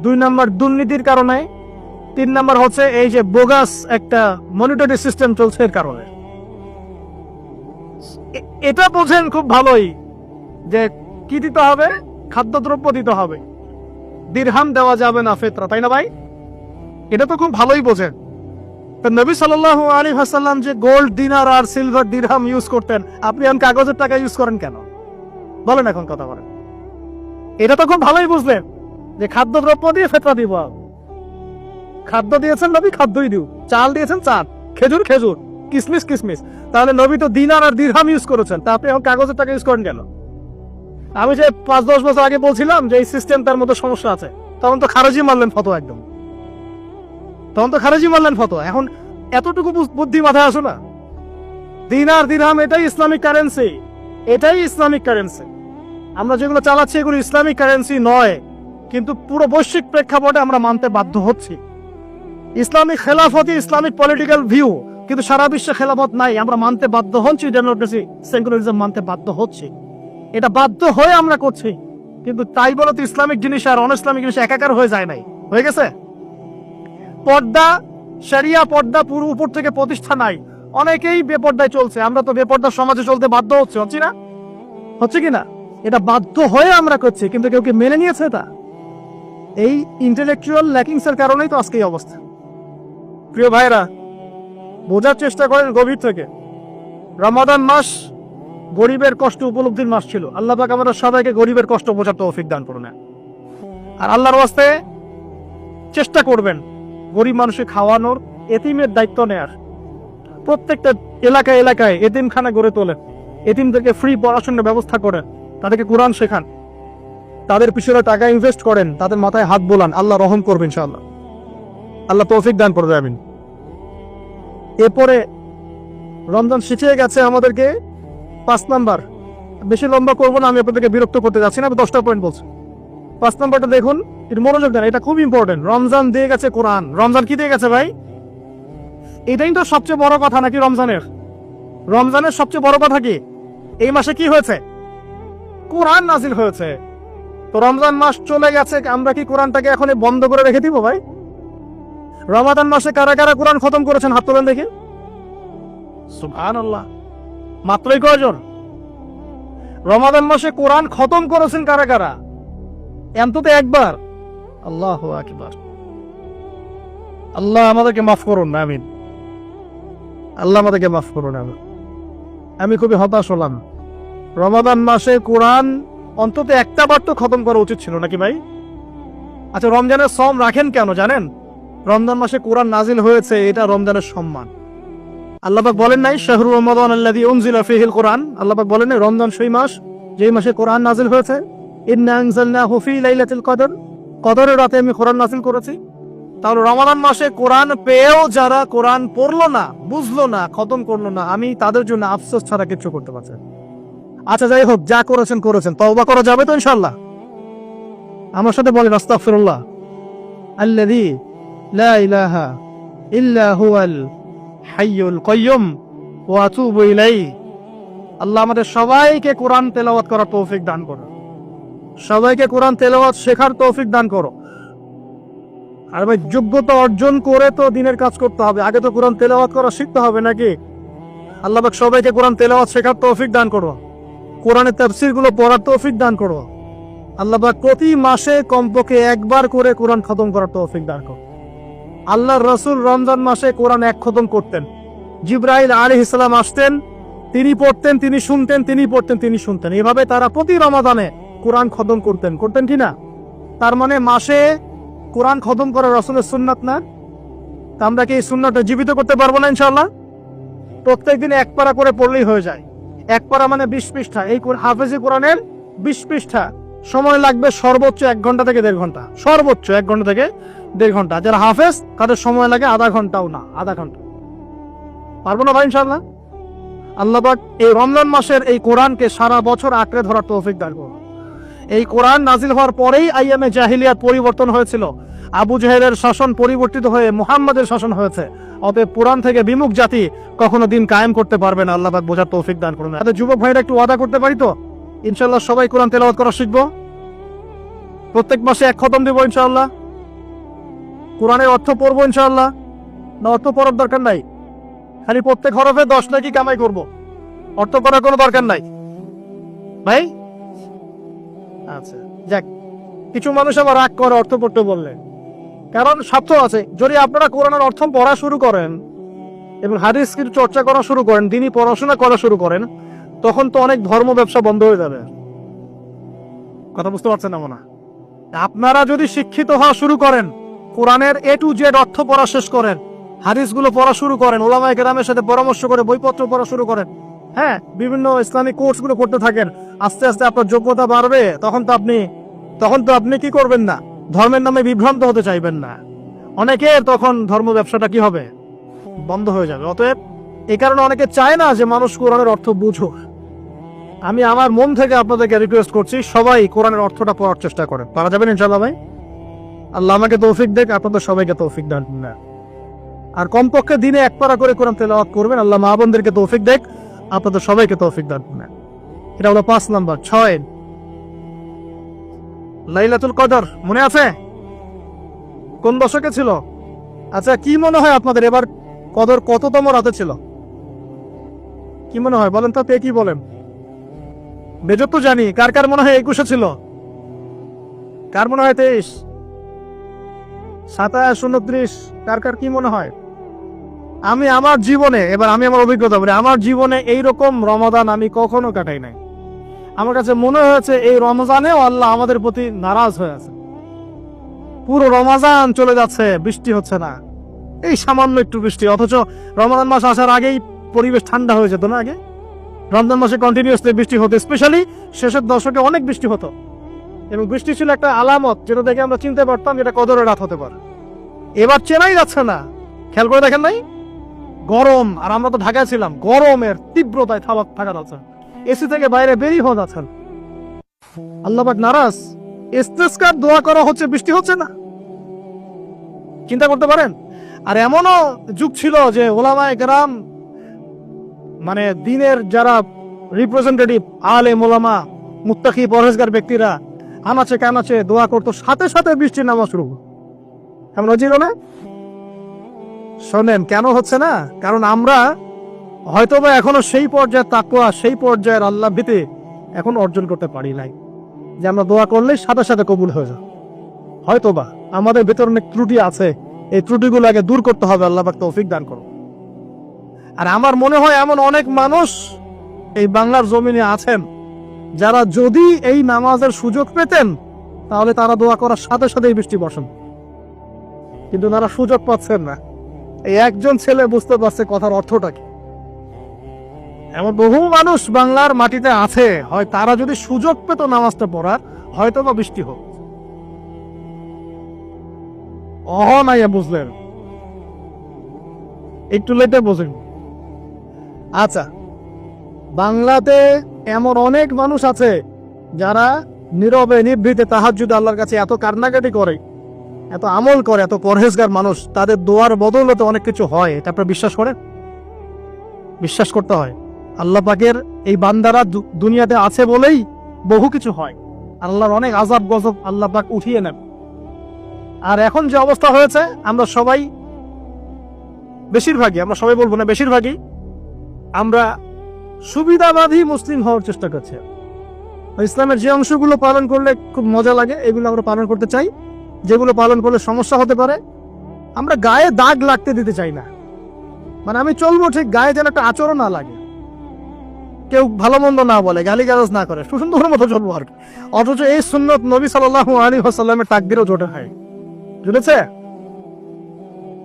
2 নম্বর দুর্নীতির কারণে, 3 নম্বর হচ্ছে এই যে বোগাস একটা মনিটরি সিস্টেম চলছে এর কারণে। এটা বোঝেন খুব ভালোই যে কি দিতে হবে, খাদ্যদ্রব্য দিতে হবে, দিরহাম দেওয়া যাবে না ফিতরা, তাই না ভাই? এটা তো খুব ভালোই বোঝেন। নবী সাল্লাল্লাহু আলাইহি ওয়াসাল্লাম যে গোল্ড দিনার আর সিলভার দিরহাম ইউজ করতেন, আপনি এখন কাগজের টাকা ইউজ করেন কেন? বলেন, এখন কথা বলেন। এটা তো খুব ভালোই বুঝলেন যে খাদ্যদ্রব্য দিয়ে ফিতরা দিব। খাদ্য দিয়েছেন নবী, খাদ্যই দিও। চাল দিয়েছেন, চাল। খেজুর, খেজুর। কিসমিস, কিসমিস। তাহলে নবী তো দিনার আর দিরহাম ইউজ করেছেন, তা আপনি এখন কাগজের টাকা ইউজ করেন কেন? আমি যে 5-10 বছর আগে বলছিলাম যে এই সিস্টেম তার মধ্যে সমস্যা আছে, তখন তো খারেজি মারলেন ফতোয়া, একদম তখন তো খারেজি মারলেন ফতোয়া। এখন এতটুকু বুদ্ধি মাথায় আসো না? দিনার দিরহাম এটাই ইসলামিক কারেন্সি, এটাই ইসলামিক কারেন্সি। আমরা যেগুলো চালাচ্ছি এগুলো ইসলামিক কারেন্সি নয়, কিন্তু পুরো বৈশ্বিক প্রেক্ষাপটে আমরা মানতে বাধ্য হচ্ছি। ইসলামিক খেলাফতই ইসলামিক পলিটিক্যাল ভিউ, কিন্তু সারা বিশ্বে খেলাফত নাই, আমরা মানতে বাধ্য হচ্ছি। ডেমোক্রেসি, সেকুলারিজম মানতে বাধ্য হচ্ছি। এটা বাধ্য হয়ে আমরা করছি, কিন্তু তাই বলে তো ইসলামিক জিনিস আর অন ইসলামিক জিনিস একাকার হয়ে যায় নাই, হয়ে গেছে। পর্দা, শরিয়া পর্দা পুরো উপর থেকে প্রতিষ্ঠা নাই, অনেকেই বেপর্দায় চলছে। আমরা তো বেপর্দা সমাজে চলতে বাধ্য হচ্ছি না? হচ্ছে কিনা? এটা বাধ্য হয়ে আমরা করছি, কিন্তু কেউ কি মেনে নিয়েছে? এটা এই ইন্টেলেকচুয়াল ল্যাকিংস এর কারণেই তো আজকে এই অবস্থা। প্রিয় ভাইরা, বোঝার চেষ্টা করেন গভীর থেকে। রমাদান মাস গরিবের কষ্ট উপলব্ধির মাস ছিল। আল্লাহ পাক আমাদের সবাইকে গরিবের কষ্ট বোঝার তৌফিক দান করুন। আর আল্লাহর ওয়াস্তে চেষ্টা করবেন গরিব মানুষকে খাওয়ানোর, এতিমের দায়িত্ব নেয়ার। প্রত্যেকটা এলাকায় এলাকায় এতিমখানা গড়ে তোলেন, এতিমদেরকে ফ্রি পড়াশোনার ব্যবস্থা করেন, তাদেরকে কোরআন শেখান, তাদের পিছনে টাকা ইনভেস্ট করেন, তাদের মাথায় হাত বোলান। আল্লাহ রহম করবেন ইনশাআল্লাহ। আল্লাহ তৌফিক দান করবে, আমিন। এরপরে রমজান শিখিয়ে গেছে আমাদেরকে 5 নাম্বার। বেশি লম্বা করবো না, আমি আপনাদেরকে বিরক্ত করতে যাচ্ছি না, আমি 10টা পয়েন্ট বলছি। 5 নাম্বারটা দেখুন, এটা মনোযোগ দেন, এটা খুব ইম্পর্টেন্ট। রমজান দিয়ে গেছে কোরআন। রমজান কি দিয়ে গেছে ভাই? এটাই তো সবচেয়ে বড় কথা নাকি? রমজানের সবচেয়ে বড় কথা কি? এই মাসে কি হয়েছে? কোরআন নাজিল হয়েছে। তো রমজান মাস চলে গেছে, আমরা কি কোরআনটাকে এখন বন্ধ করে রেখে দিব ভাই? রমাদান মাসে কারা কারা কোরআন খতম করেছেন হাত তোলেন দেখি। সুবহানাল্লাহ। মাত্রই কয়জন? রমাদান মাসে কোরআন খতম করেছেন কারা কারা? অন্তত একবার। আল্লাহু আকবার। আল্লাহ আমাদেরকে মাফ করুন না, আমিন। আল্লাহ আমাদেরকে মাফ করুন। আমি খুবই হতাশ হলাম। রমাদান মাসে কোরআন অন্তত একটা বার তো খতম করা উচিত ছিল নাকি ভাই? আচ্ছা, রমজানের সম রাখেন কেন জানেন? রমজান মাসে কোরআন নাজিল হয়েছে, এটা রমজানের সম্মান। আল্লাহ পাক বলেন নাই শাহরু রমাদান আল্লাযী উনজিলা ফীহিল কোরআন? আল্লাহ পাক বলেন নাই রমজান সেই মাস যেই মাসে কোরআন নাজিল হয়েছে? ইন্না আনজালনাহু ফী লাইলাতুল কদর, কদরের রাতে আমি কোরআন নাজিল করেছি। তাহলে রমাদান মাসে কোরআন পেয়েও যারা কোরআন পড়লো না, বুঝলো না, খতম করলো না, আমি তাদের জন্য আফসোস ছাড়া কিছু করতে পারছি না। আচ্ছা যাই হোক, যা করেছেন করেছেন, তওবা করা যাবে তো ইনশাআল্লাহ? আমার সাথে বলেন আস্তাগফিরুল্লাহ আল্লাযী লা ইলাহা ইল্লা হুয়াল হাইয়ুল কাইয়্যুম ওয়া আতুবু ইলাইহি। আল্লাহ আমাদের সবাইকে কোরআন তেলাওয়াত করার তৌফিক দান করো, সবাইকে কোরআন তেলাওয়াত শেখার তৌফিক দান করো। আর ভাই, যোগ্যতা অর্জন করে তো দিনের কাজ করতে হবে, আগে তো কোরআন তেলাওয়াত করা শিখতে হবে নাকি? আল্লাহ পাক সবাইকে কোরআন তেলাওয়াত শেখার তৌফিক দান করো, কোরআনের তাফসীর গুলো পড়ার তৌফিক দান করো। আল্লাহ পাক প্রতি মাসে কমপক্ষে একবার করে কোরআন খতম করার তৌফিক দান করো। আল্লাহর রাসূল রমজান মাসে কোরআন এক খতম করতেন। জিবরাইল আলাইহিস সালাম আসতেন, তিনি পড়তেন, তিনি শুনতেন, তিনি পড়তেন, তিনি শুনতেন। এভাবে তারা প্রতি রমাদানে কোরআন খতম করতেন কি না? তার মানে মাসে কোরআন খতম করা রাসূলের সুন্নাত না? তা আমরা কি এই সুন্নাতটা জীবিত করতে পারবো না ইনশাআল্লাহ? প্রত্যেকদিন এক পারা করে পড়লেই হয়ে যায়। এক পারা মানে 20 পৃষ্ঠা। এই হাফেজি কোরআনের 20 পৃষ্ঠা, সময় লাগবে সর্বোচ্চ 1 ঘন্টা থেকে 1.5 ঘন্টা, সর্বোচ্চ 1 ঘন্টা থেকে 1.5 ঘন্টা। যারা হাফেজ তাদের সময় লাগে আধা ঘন্টাও না, আধা ঘন্টা। পারবো না ভাই ইনশাআল্লাহ? আল্লাহ পাক এই রমজান মাসের এই কোরআনকে সারা বছর আঁকড়ে ধরার তৌফিক দান করুন। এই কোরআন নাজিল হওয়ার পরেই আইয়ামে জাহিলিয়াত পরিবর্তন হয়েছিল। আবু জেহেলের শাসন পরিবর্তিত হয়ে মুহাম্মাদের শাসন হয়েছে। অতএব কোরআন থেকে বিমুখ জাতি কখনো দিন কায়েম করতে পারবে না। আল্লাহ পাক বোঝার তৌফিক দান করুন। তাদের যুবক ভাইরা একটু ওয়াদা করতে পারি তো ইনশাআল্লাহ সবাই কোরআন তেলাওয়াত করা শিখবো, প্রত্যেক মাসে এক খতম দেবো ইনশাআল্লাহ, কোরআনের অর্থ পড়বো ইনশাআল্লাহ। না অর্থ পড়ার দরকার নাই, খালি প্রত্যেক হরফে 10 নাকি কামাই করব, অর্থ করার কোনো দরকার নাই ভাই? আচ্ছা যাক, কিছু মানুষ আবার রাগ করে অর্থ পড়তে বললে, কারণ স্বার্থ আছে। যদি আপনারা কোরআনের অর্থ পড়া শুরু করেন এবং হাদিস কিছু চর্চা করা শুরু করেন, দিনই পড়াশোনা করা শুরু করেন, তখন তো অনেক ধর্ম ব্যবসা বন্ধ হয়ে যাবে। কথা বুঝতে পারছেন না মনে? আপনারা যদি শিক্ষিত হওয়া শুরু করেন, কোরআনের A to Z অর্থ পড়া শেষ করেন, হাদিসগুলো পড়া শুরু করেন, ওলামায়ে কেরামের সাথে পরামর্শ করে বইপত্র পড়া শুরু করেন, হ্যাঁ, বিভিন্ন ইসলামিক কোর্সগুলো করতে থাকেন, আস্তে আস্তে আপনার যোগ্যতা বাড়বে। তখন তো আপনি কি করবেন না, ধর্মের নামে বিভ্রান্ত হতে চাইবেন না। অনেকে তখন ধর্ম ব্যবসাটা কি হবে, বন্ধ হয়ে যাবে। অতএব এই কারণে অনেকে চায় না যে মানুষ কোরআনের অর্থ বুঝুক। আমি আমার মন থেকে আপনাদেরকে রিকোয়েস্ট করছি, সবাই কোরআনের অর্থটা পড়ার চেষ্টা করেন। পারা যাবেন ইনশাআল্লাহ ভাই? আল্লাহ আমাকে তৌফিক দেখ, আপনাদের সবাইকে তৌফিক দান না। আর কমপক্ষে দিনে এক পারা করে কোরআন তেলাওয়াত করবেন। আল্লাহ মা বোনদেরকে তৌফিক দেখ, আপনাদের সবাইকে তৌফিক দান না। এটা হলো 5 নাম্বার। 6 লাইলাতুল কদর মনে আছে কোন দশকে ছিল? আচ্ছা, কি মনে হয় আপনাদের এবার কদর কততম রাতে ছিল? কি মনে হয় বলেন তো? কি বলেন? বেজত তো জানি। কার কার মনে হয় 21-এ ছিল? কার মনে হয় 23, 27, 29? কার কার কি মনে হয়? আমি আমার জীবনে, এবার আমি আমার অভিজ্ঞতা বলি, আমার জীবনে এইরকম রমাদান আমি কখনো কাটাই নাই। আমার কাছে মনে হয়েছে এই রমজানেও আল্লাহ আমাদের প্রতি নারাজ হয়ে আছে। পুরো রমজান চলে যাচ্ছে, বৃষ্টি হচ্ছে না, এই সামান্য একটু বৃষ্টি। অথচ রমজান মাস আসার আগেই পরিবেশ ঠান্ডা হয়ে যেত না? আগে রমজান মাসে কন্টিনিউয়াসলি বৃষ্টি হতো, স্পেশালি শেষের দশকে অনেক বৃষ্টি হতো, এবং বৃষ্টি ছিল একটা আলামত যেটা দেখে আমরা চিনতে পারতাম যেটা কদরের রাত হতে পারে। এবার চেনাই যাচ্ছে না। খেয়াল করে দেখেন নাই? গরম, আর আমরা তো ঢাকায় ছিলাম, গরমের তীব্রতায় থাকা যাচ্ছে, এসি থেকে বাইরে বেরিয়ে হওয়া যাচ্ছে। আল্লাহ পাক নারাজ, ইস্তিসকার দোয়া করা হচ্ছে, বৃষ্টি হচ্ছে না। চিন্তা করতে পারেন? আর এমনও যুগ ছিল যে ওলামায়ে কেরাম, মানে দিনের যারা রিপ্রেজেন্টেটিভ আলেম ওলামা, মুত্তাকি পরহেজগার ব্যক্তিরা আনাচে কানাচে দোয়া করতো, সাথে সাথে বৃষ্টির নামা শুরু। এমন হচ্ছিল না? শোনেন কেন হচ্ছে না? কারণ আমরা হয়তোবা এখনো সেই পর্যায়ের তাকওয়া, সেই পর্যায়ের আল্লাহ ভীতি এখন অর্জন করতে পারি নাই, যে আমরা দোয়া করলে সাথে সাথে কবুল হয়ে যায়। হয়তো বা আমাদের ভেতর অনেক ত্রুটি আছে, এই ত্রুটিগুলো আগে দূর করতে হবে। আল্লাহ পাক তৌফিক দান করুন। আর আমার মনে হয় এমন অনেক মানুষ এই বাংলার জমিনে আছেন যারা যদি এই নামাজের সুযোগ পেতেন তাহলে তারা দোয়া করার সাথে সাথেই বৃষ্টি বসেন, কিন্তু তারা সুযোগ পাচ্ছেন না। এই একজন ছেলে বুঝতে পারছে কথার অর্থটা কি। এমন বহু মানুষ বাংলার মাটিতে আছে, হয় তারা যদি সুযোগ পেত নামাজটা পড়ার, হয়তো বা বৃষ্টি হোক। নাই বুঝলেন, একটু লেটে বোঝেন। আচ্ছা, বাংলাতে এমন অনেক মানুষ আছে যারা নীরবে নিভৃতে তাহাজ্জুদ আল্লাহর কাছে এত কান্নাকাটি করে, এত আমল করে, এত পরহেজগার মানুষ, তাদের দোয়ার বদৌলতে অনেক কিছু হয়। এটা আপনারা বিশ্বাস করেন? বিশ্বাস করতে হয়। আল্লাহ পাকের এই বান্দারা দুনিয়াতে আছে বলেই বহু কিছু হয়। আল্লাহর অনেক আযাব গজব আল্লাহ পাক উঠিয়ে নেন। আর এখন যে অবস্থা হয়েছে, আমরা সবাই বেশিরভাগই, আমরা সবাই বলবো না, বেশিরভাগই আমরা সুবিধাবাদী মুসলিম হওয়ার চেষ্টা করছি। ইসলামের যে অংশগুলো পালন করলে খুব মজা লাগে এগুলো আমরা পালন করতে চাই, যেগুলো পালন করলে সমস্যা হতে পারে আমরা গায়ে দাগ লাগতে দিতে চাই না। মানে আমি চলবো ঠিক, গায়ে যেন একটা আচরণ না লাগে, কেউ ভালো মন্দ না বলে, গালিগালাজ না করে, সুন্দর মতো চলবো আর। অথচ এই সুন্নত নবী সাল্লাল্লাহু আলাইহি ওয়াসাল্লামের তাকদিরও জোটে হয়। বুঝেছে?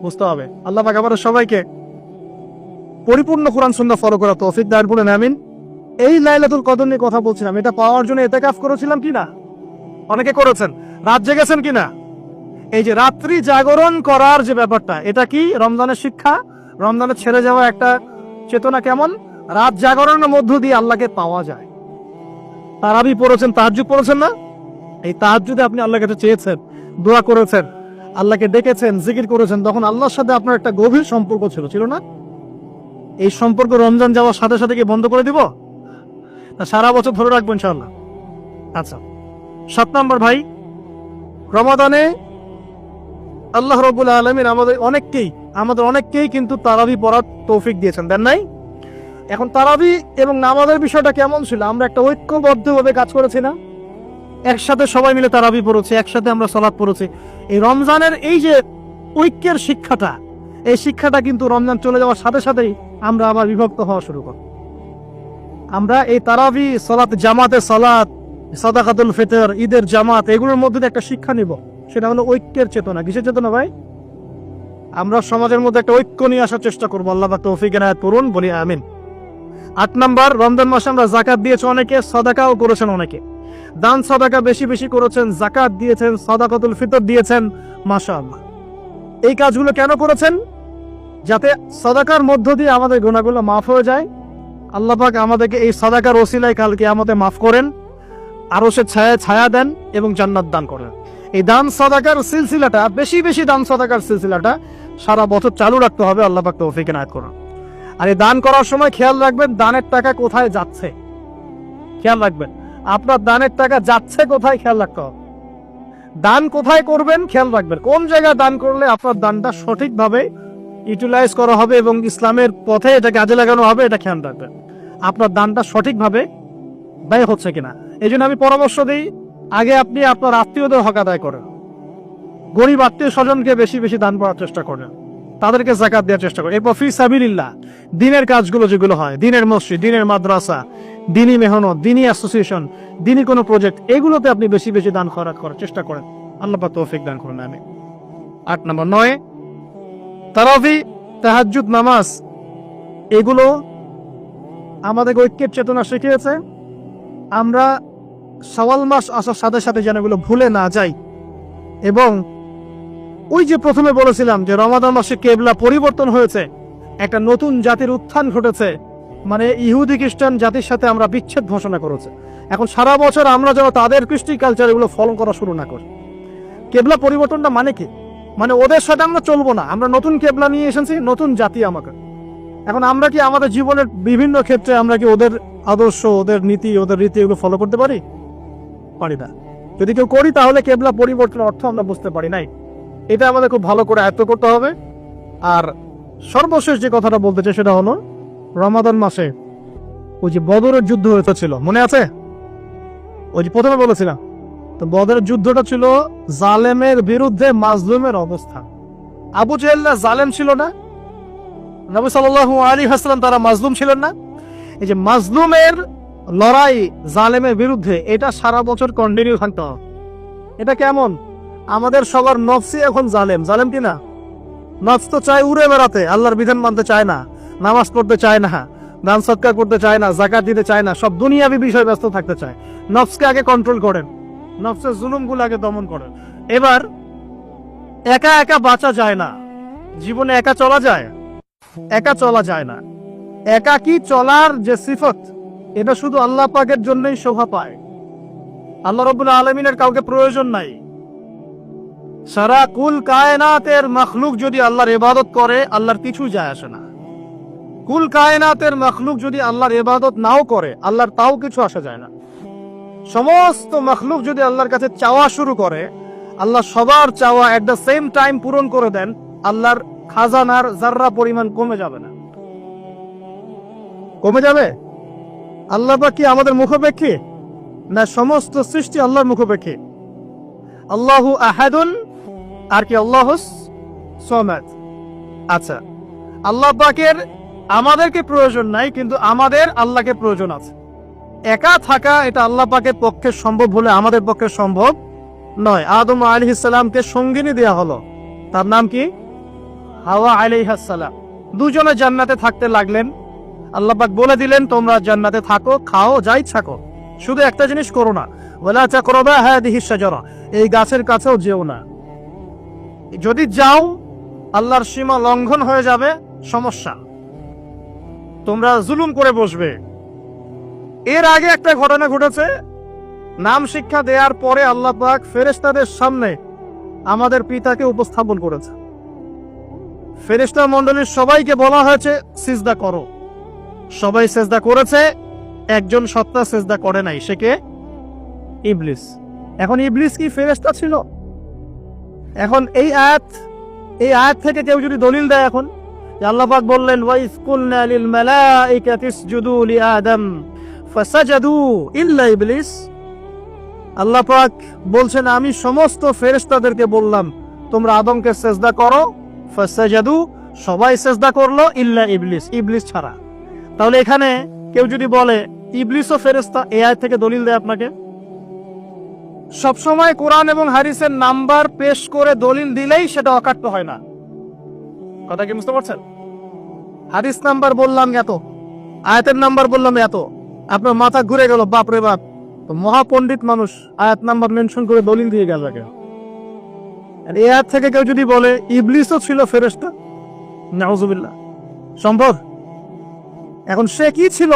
বুঝতে হবে। আল্লাহ পাক আমাদের সবাইকে পরিপূর্ণ কোরআন সুন্নাহ ফলো করা তৌফিক দান করুন, আমিন। এই লাইলাতুল কদর নিয়ে কথা বলছিলাম, এটা পাওয়ার জন্য ইতিকাফ করেছিলাম কিনা? অনেকে করেছেন। রাত জেগেছেন কিনা? এই যে রাত্রি জাগরণ করার যে ব্যাপারটা, এটা কি রমজানের শিক্ষা? রমজানের ছেড়ে যাওয়া একটা চেতনা কেমন? রাত জাগরণের মধ্য দিয়ে আল্লাহকে পাওয়া যায়। তারাবি পড়েছেন, তাহাজ্জুদ পড়েছেন না? এই তাহাজ্জুদে আপনি আল্লাহর কাছে চেয়েছেন, দোয়া করেছেন, আল্লাহকে ডেকেছেন, জিকির করেছেন, তখন আল্লাহর সাথে আপনার একটা গভীর সম্পর্ক ছিল না? এই সম্পর্ক রমজান যাওয়ার সাথে সাথে কি বন্ধ করে দিব? না সারা বছর ধরে রাখবো ইনশাআল্লাহ? আচ্ছা, 7 নম্বর ভাই, রমাদানে আল্লাহ রাব্বুল আলামিন আমাদের অনেককেই কিন্তু তারাবি পড়ার তৌফিক দিয়েছেন, দেন নাই? এখন তারাবি এবং নামাজের বিষয়টা কেমন ছিল? আমরা একটা ঐক্যবদ্ধভাবে কাজ করেছি না? একসাথে সবাই মিলে তারাবি পড়েছি, একসাথে আমরা সালাত পড়েছি। এই রমজানের এই যে ঐক্যের শিক্ষাটা, এই শিক্ষাটা কিন্তু রমজান চলে যাওয়ার সাথে সাথেই আমরা আবার বিভক্ত হওয়া শুরু করি। আমরা এই তারাবি, সালাত, জামাতে সালাত, সাদাকাতুল ফিতর, ঈদের জামাত, এগুলোর মধ্যে একটা শিক্ষা নিব, সেটা হলো ঐক্যের চেতনা। কিসের চেতনা ভাই? আমরা সমাজের মধ্যে একটা ঐক্য নিয়ে আসার চেষ্টা করবো। আল্লাহ পাক তৌফিক এনায়েত করুন, বলি আমিন। 8 নম্বর, রমজান মাসে আমরা যাকাত দিয়েছি অনেকে, সাদাকাও করেছেন অনেকে। দান সাদাকা বেশি বেশি করেছেন, যাকাত দিয়েছেন, সাদাকাতুল ফিতর দিয়েছেন, মাশাআল্লাহ। এই কাজগুলো কেন করেছেন? যাতে সাদাকার মধ্য দিয়ে আমাদের গুনাহগুলো মাফ হয়ে যায়। আল্লাহ পাক আমাদেরকে এই সাদাকার ওসিলায় কাল কিয়ামতে মাফ করেন, আরশের ছায়ায় ছায়া দেন এবং জান্নাত দান করেন। এই দান সাদাকার সিলসিলাটা, বেশি বেশি দান সাদাকার সিলসিলাটা সারা বছর চালু রাখতে হবে। আল্লাহ পাক তৌফিক এনায়েত করুন। আর এই দান করার সময় খেয়াল রাখবেন দানের টাকা কোথায় যাচ্ছে, খেয়াল রাখবেন আপনার দানের টাকা যাচ্ছে কোথায়, খেয়াল রাখতে হবে। দান কোথায় করবেন খেয়াল রাখবেন, কোন জায়গায় দান করলে আপনার দানটা সঠিকভাবে ইউটিলাইজ করা হবে এবং ইসলামের পথে এটা কাজে লাগানো হবে, এটা খেয়াল রাখবেন। আপনার দানটা সঠিকভাবে ব্যয় হচ্ছে কিনা। এই জন্য আমি পরামর্শ দিই, আগে আপনি আপনার আত্মীয়দের হক আদায় করেন, গরিব আত্মীয় স্বজনকে বেশি বেশি দান করার চেষ্টা করেন, তাদেরকে যাকাত দেওয়ার চেষ্টা করেন। এরপর ফি সাবিলিল্লাহ, দিনের কাজগুলো যেগুলো হয়, দিনের মসজিদ, দিনের মাদ্রাসা, দিনী মেহনত, দিনী অ্যাসোসিয়েশন, দিনী কোনো প্রজেক্ট, এগুলোতে আপনি বেশি বেশি দান খয়রাত করার চেষ্টা করেন। আল্লাহ পাক তৌফিক দান করুন, আমিন। 8 নম্বর, 9, তারাবি, তাহাজ্জুদ নামাজ, এগুলো আমাদের ঐক্যের চেতনা শিখিয়েছে। আমরা শাওয়াল মাস আসার সাথে সাথে যেন এগুলো ভুলে না যাই। এবং ওই যে প্রথমে বলেছিলাম যে রমাদান মাসে কেবলা পরিবর্তন হয়েছে, একটা নতুন জাতির উত্থান ঘটেছে, মানে ইহুদি খ্রিস্টান জাতির সাথে আমরা বিচ্ছেদ ঘোষণা করেছে। এখন সারা বছর আমরা যেন তাদের কৃষ্টি কালচার এগুলো ফলো করা শুরু না করি। কেবলা পরিবর্তনটা মানে কি? মানে ওদের সাথে আমরা চলবো না, আমরা নতুন কেবলা নিয়ে এসেছি, নতুন জাতি আমাকে। এখন আমরা কি আমাদের জীবনের বিভিন্ন ক্ষেত্রে আমরা কি ওদের আদর্শ, ওদের নীতি, ওদের রীতি এগুলো ফলো করতে পারি? পারি না। যদি কেউ করি তাহলে কেবলা পরিবর্তনের অর্থ আমরা বুঝতে পারি নাই। এটা আমাদের খুব ভালো করে আয়ত্ত করতে হবে। আর সর্বশেষ যে কথাটা বলতে চাই সেটা হলো, রমাদান মাসে ওই যে বদরের যুদ্ধ হয়েছিল, মনে আছে? ওই যে প্রথমে বলেছিলাম, তো বদরের যুদ্ধটা ছিল জালেমের বিরুদ্ধে মাজলুমের অবস্থা। আবু জেহেল জালেম ছিল না, নবী সাল্লাল্লাহু আলাইহি ওয়াসাল্লাম তারা মাজলুম ছিলেন না। এই যে মাজলুমের লড়াই জালেমের বিরুদ্ধে, এটা সারা বছর কন্টিনিউ থাকতে হবে। এটা কেমন? আমাদের সবার নফসই এখন জালেম, জালেম কি না? নফস তো চায় উড়ে বেড়াতে, আল্লাহর বিধান মানতে চায় না, নামাজ পড়তে চায় না, দান সদকা করতে চায় না, যাকাত দিতে চায় না, সব দুনিয়াবি বিষয় ব্যস্ত থাকতে চায়। নফসকে আগে কন্ট্রোল করেন, নফসের জুলুমগুলো আগে দমন করেন। এবার একা একা বাঁচা যায় না, জীবনে একা চলা যায়? একা চলা যায় না। একাকী চলার যে সিফত, এটা শুধু আল্লাহ পাকের জন্যই শোভা পায়। আল্লাহ রাব্বুল আলামিনের কাউকে প্রয়োজন নাই। সারা কুল কায়নাতের মখলুক যদি আল্লাহর ইবাদত করে, আল্লাহর কিছু যায় আসে না। কুল কায়নাতের মখলুক যদি আল্লাহর ইবাদত নাও করে, আল্লাহর তাও কিছু আসা যায় না। সমস্ত মখলুক যদি আল্লাহর কাছে চাওয়া শুরু করে, আল্লাহ সবার চাওয়া এট দ্য সেম টাইম পূরণ করে দেন, আল্লাহর খাজানার যাররা পরিমাণ কমে যাবে না। কমে যাবে? আল্লাহ পাক কি আমাদের মুখাপেক্ষী? না, সমস্ত সৃষ্টি আল্লাহর মুখাপেক্ষী। আল্লাহু আহাদুন, আর কি আল্লাহুস সামাদ। আচ্ছা, আল্লাহ পাকের আমাদেরকে প্রয়োজন নাই, কিন্তু আমাদের আল্লাহকে প্রয়োজন আছে। একা থাকা এটা আল্লাহ পাকের পক্ষে সম্ভব হলে আমাদের পক্ষে সম্ভব নয়। আদম আলাইহিস সালামকে সঙ্গিনী দেয়া হলো, তার নাম কি? হাওয়া আলাইহিস সালাম। দুজনে জান্নাতে থাকতে লাগলেন। আল্লাহ পাক বলে দিলেন, তোমরা জান্নাতে থাকো, খাও, যা ইচ্ছা করো, শুধু একটা জিনিস করো না, ওয়ালা তাকরাবা হাদিহিস শাজারা, এই গাছের কাছেও যেও না। যদি যাও আল্লাহর সীমা লঙ্ঘন হয়ে যাবে, সমস্যা, তোমরা জুলুম করে বসবে। এর আগে একটা ঘটনা ঘটেছে। নাম শিক্ষা দেওয়ার পরে আল্লাহ পাক ফেরেশতাদের সামনে আমাদের পিতাকে উপস্থাপন করেছে। ফেরেশতা মণ্ডলীর সবাইকে বলা হয়েছে সিজদা করো। সবাই সিজদা করেছে, একজন সত্তা সিজদা করে নাই, সে কে? ইবলিস। এখন ইবলিস কি ফেরেশতা ছিল? এখন এই আয়াত থেকে কেউ যদি দলিল দেয়, এখন আল্লাহ পাক বললেন, ওয়াইস কুলনা লিল মালাইকাতি ইসজুদু লি আদম ফাসাজাদু ইল্লা ইবলিস। আল্লাহ পাক বলছেন, আমি সমস্ত ফেরেশতাদেরকে বললাম তোমরা আদমকে সিজদা করো, ফাসাজাদু, সবাই সিজদা করলো, ইল্লা ইবলিস, ইবলিস ছাড়া। তাহলে এখানে কেউ যদি বলে ইবলিসও ফেরেশতা, এই আয়াত থেকে দলিল দেয় আপনাকে? সবসময় কোরআন এবং হাদিসের নাম্বার পেশ করে দলিল দিলেই সেটা অকাট্য হয় না। কথা কি বুঝতে পারছেন? হাদিস নাম্বার বললাম এত, আয়াতের নাম্বার বললাম এত, আপনার মাথা ঘুরে গেল, বাপ রে বাপ, তো মহাপণ্ডিত মানুষ আয়াত নাম্বার মেনশন করে দলিল দিয়ে গেল। এই আয়াত থেকে কেউ যদি বলে ইবলিসও ছিল ফেরেশতা, নাউজুবিল্লাহ, সম্ভব? এখন সে কি ছিল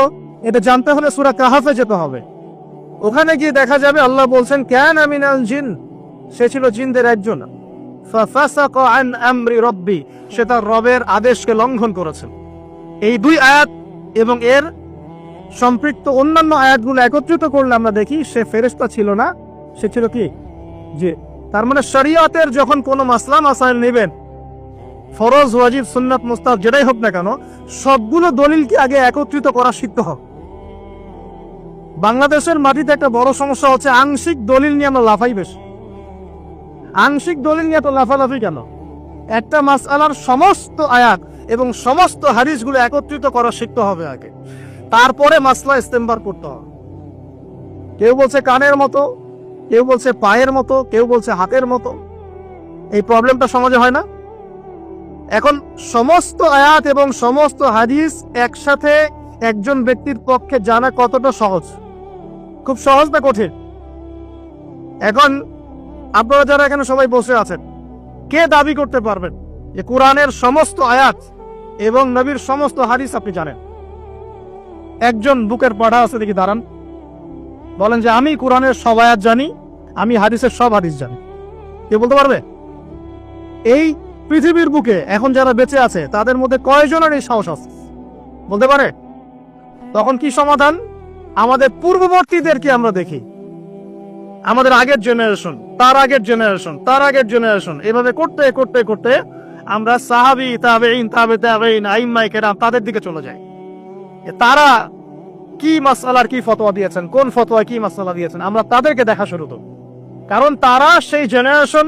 এটা জানতে হলে সূরা কাহাফে যেতে হবে। ওখানে গিয়ে দেখা যাবে আল্লাহ বলছেন, কানা মিনাল জিন, সে ছিল জিনদের একজন। ফাফাসাকা আন আমরি রাব্বি, সে তার রবের আদেশকে লঙ্ঘন করেছে। এই দুই আয়াত এবং এর সম্পৃক্ত অন্যান্য আয়াতগুলো একত্রিত করলে আমরা দেখি সে ফেরেশতা ছিল না, সে ছিল কি? যে তার মানে শরীয়তের যখন কোনো মাসলা মাসাইল নেবেন, ফরজ, ওয়াজিব, সুন্নাত, মুস্তাহাব যেটাই হোক না কেন, সবগুলো দলিলকে আগে একত্রিত করা শিখতে হবে। বাংলাদেশের মাটিতে একটা বড় সমস্যা হচ্ছে আংশিক দলিল নিয়ে আমরা লাফাই বেশি। আংশিক দলিল নিয়ে তো লাফালাফি কেন? একটা মাসআলার সমস্ত আয়াত এবং সমস্ত হাদিসগুলো একত্রিত করা শিখতে হবে আগে, তারপরে মাসলা ইস্তেমবার করতে হবে। কেউ বলছে কানের মতো, কেউ বলছে পায়ের মতো, কেউ বলছে হাতের মতো। এই প্রবলেমটা সমাজে হয় না? এখন সমস্ত আয়াত এবং সমস্ত হাদিস একসাথে একজন ব্যক্তির পক্ষে জানা কতটা সহজ? খুব সহজ না কঠিন? এখন আপনারা যারা এখানে সবাই বসে আছেন, কে দাবি করতে পারবেন যে কোরআনের সমস্ত আয়াত এবং নবীর সমস্ত হাদিস আপনি জানেন? একজন বুকের পাড়া আছে, দেখি দাঁড়ান, বলেন যে আমি কোরআনের সব আয়াত জানি, আমি হাদিসের সব হাদিস জানি। কে বলতে পারবে? এই পৃথিবীর বুকে এখন যারা বেঁচে আছে তাদের মধ্যে কয়জনের এই সাহস আছে? বলতে পারে? তখন কি সমাধান? আমাদের পূর্ববর্তীদেরকে আমরা দেখি, আমাদের আগের জেনারেশন, তার আগের জেনারেশন, তার আগের জেনারেশন, এভাবে করতে করতে করতে আমরা সাহাবী, তাবেঈন, তাবে তাবেঈন, আইম্মায়ে কেরাম, তাদের দিকে চলে যাই। তারা কি মাসআলার কি ফতোয়া দিয়েছেন, কোন ফতোয়া কি মাসআলা দিয়েছেন, আমরা তাদেরকে দেখা শুরু করব। কারণ তারা সেই জেনারেশন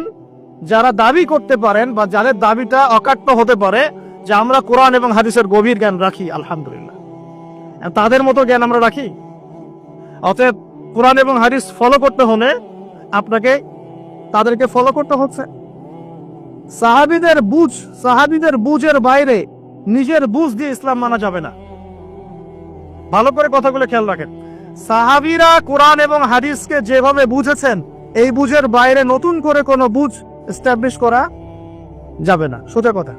যারা দাবি করতে পারেন বা যাদের দাবিটা অকাট্য হতে পারে যে আমরা কোরআন এবং হাদিসের গভীর জ্ঞান রাখি, আলহামদুলিল্লাহ, তাদের মতো জ্ঞান আমরা রাখি। অতএব কোরআন এবং হাদিস ফলো করতে হলে আপনাকে তাদেরকে ফলো করতে হচ্ছে। সাহাবীদের বুঝের বাইরে নিজের বুঝ দিয়ে ইসলাম মানা যাবে না। ভালো করে কথাগুলো খেয়াল রাখেন। সাহাবীরা কোরআন এবং হাদিসকে যেভাবে বুঝেছেন, এই বুঝের বাইরে নতুন করে কোনো বুঝ এস্টাবলিশ করা যাবে না, সোজা কথা।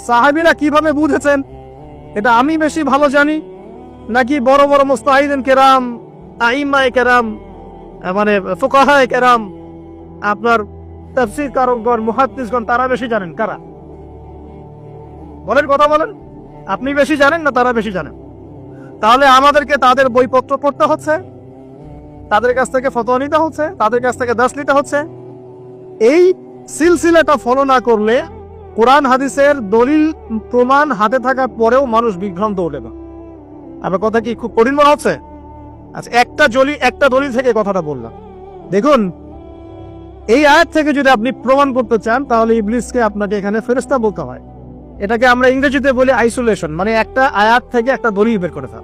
সাহাবীরা কিভাবে বুঝেছেন এটা আমি বেশি ভালো জানি নাকি বড় বড় মুস্তাহিদিন কেরাম, আইম্মায়ে কেরাম, মানে ফুকাহায়ে কেরাম, আপনার তাফসীর কারকগণ, মুহাদ্দিসগণ, তারা বেশি জানেন? কারা বলেন, কথা বলেন। আপনি বেশি জানেন না তারা বেশি জানেন? তাহলে আমাদেরকে তাদের বইপত্র পড়তে হচ্ছে, তাদের কাছ থেকে ফতোয়া নিতে হচ্ছে, তাদের কাছ থেকে দাস নিতে হচ্ছে। এই সিলসিলাটা ফলো না করলে কোরআন হাদিসের দলিল প্রমাণ হাতে থাকার পরেও মানুষ বিভ্রান্ত ওঠে না। আমার কথা কি খুব কঠিন মনে হচ্ছে? আচ্ছা, একটা দলিল থেকে কথাটা বললাম। দেখুন, এই আয়াত থেকে যদি আপনি প্রমাণ করতে চান তাহলে ইবলিসকে আপনাকে এখানে ফেরেশতা বলতে হয়। এটাকে আমরা ইংরেজিতে বলি আইসোলেশন, মানে একটা আয়াত থেকে একটা দলিল বের করে থাক,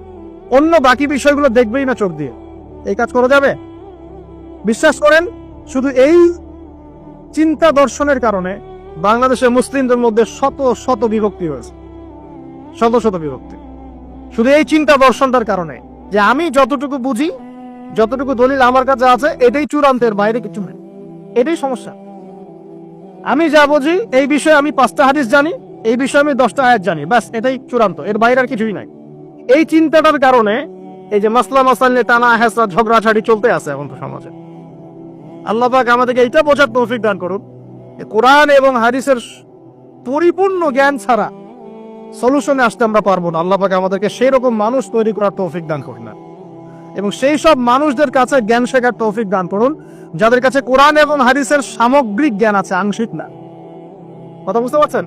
অন্য বাকি বিষয়গুলো দেখবেই না চোখ দিয়ে। এই কাজ করা যাবে? বিশ্বাস করেন, শুধু এই চিন্তা দর্শনের কারণে বাংলাদেশের মুসলিমদের মধ্যে শত শত বিভক্তি হয়েছে, শত শত বিভক্তি। শুধু এই চিন্তা দর্শনটার কারণে যে আমি যতটুকু বুঝি, যতটুকু দলিল আমার কাছে আছে, এটাই চূড়ান্তের বাইরে কিছু নেই। এটাই সমস্যা। আমি যা বুঝি এই বিষয়ে আমি 5টা হাদিস জানি, এই বিষয়ে আমি 10টা আয়াত জানি, ব্যাস এটাই চূড়ান্ত, এর বাইরে আর কিছুই নাই। এই চিন্তাটার কারণে এই যে মাসলা মাসাইল টানা হেসরা ঝগড়াঝাড়ি চলতে আছে এখন তো সমাজে। আল্লাহ পাক আমাদেরকে এইটা বোঝার তৌফিক দান করুন, কোরআন এবং হাদিসের পরিপূর্ণ জ্ঞান ছাড়া সলিউশনে আসতে আমরা পারবো না। আল্লাহ পাক আমাদেরকে সেই রকম মানুষ তৈরি করার তৌফিক দান করুন না, এবং সেই সব মানুষদের কাছে জ্ঞান শেখার তৌফিক দান করুন যাদের কাছে কোরআন এবং হাদিসের সামগ্রিক জ্ঞান আছে, আংশিক না। কথা বুঝতে পারছেন?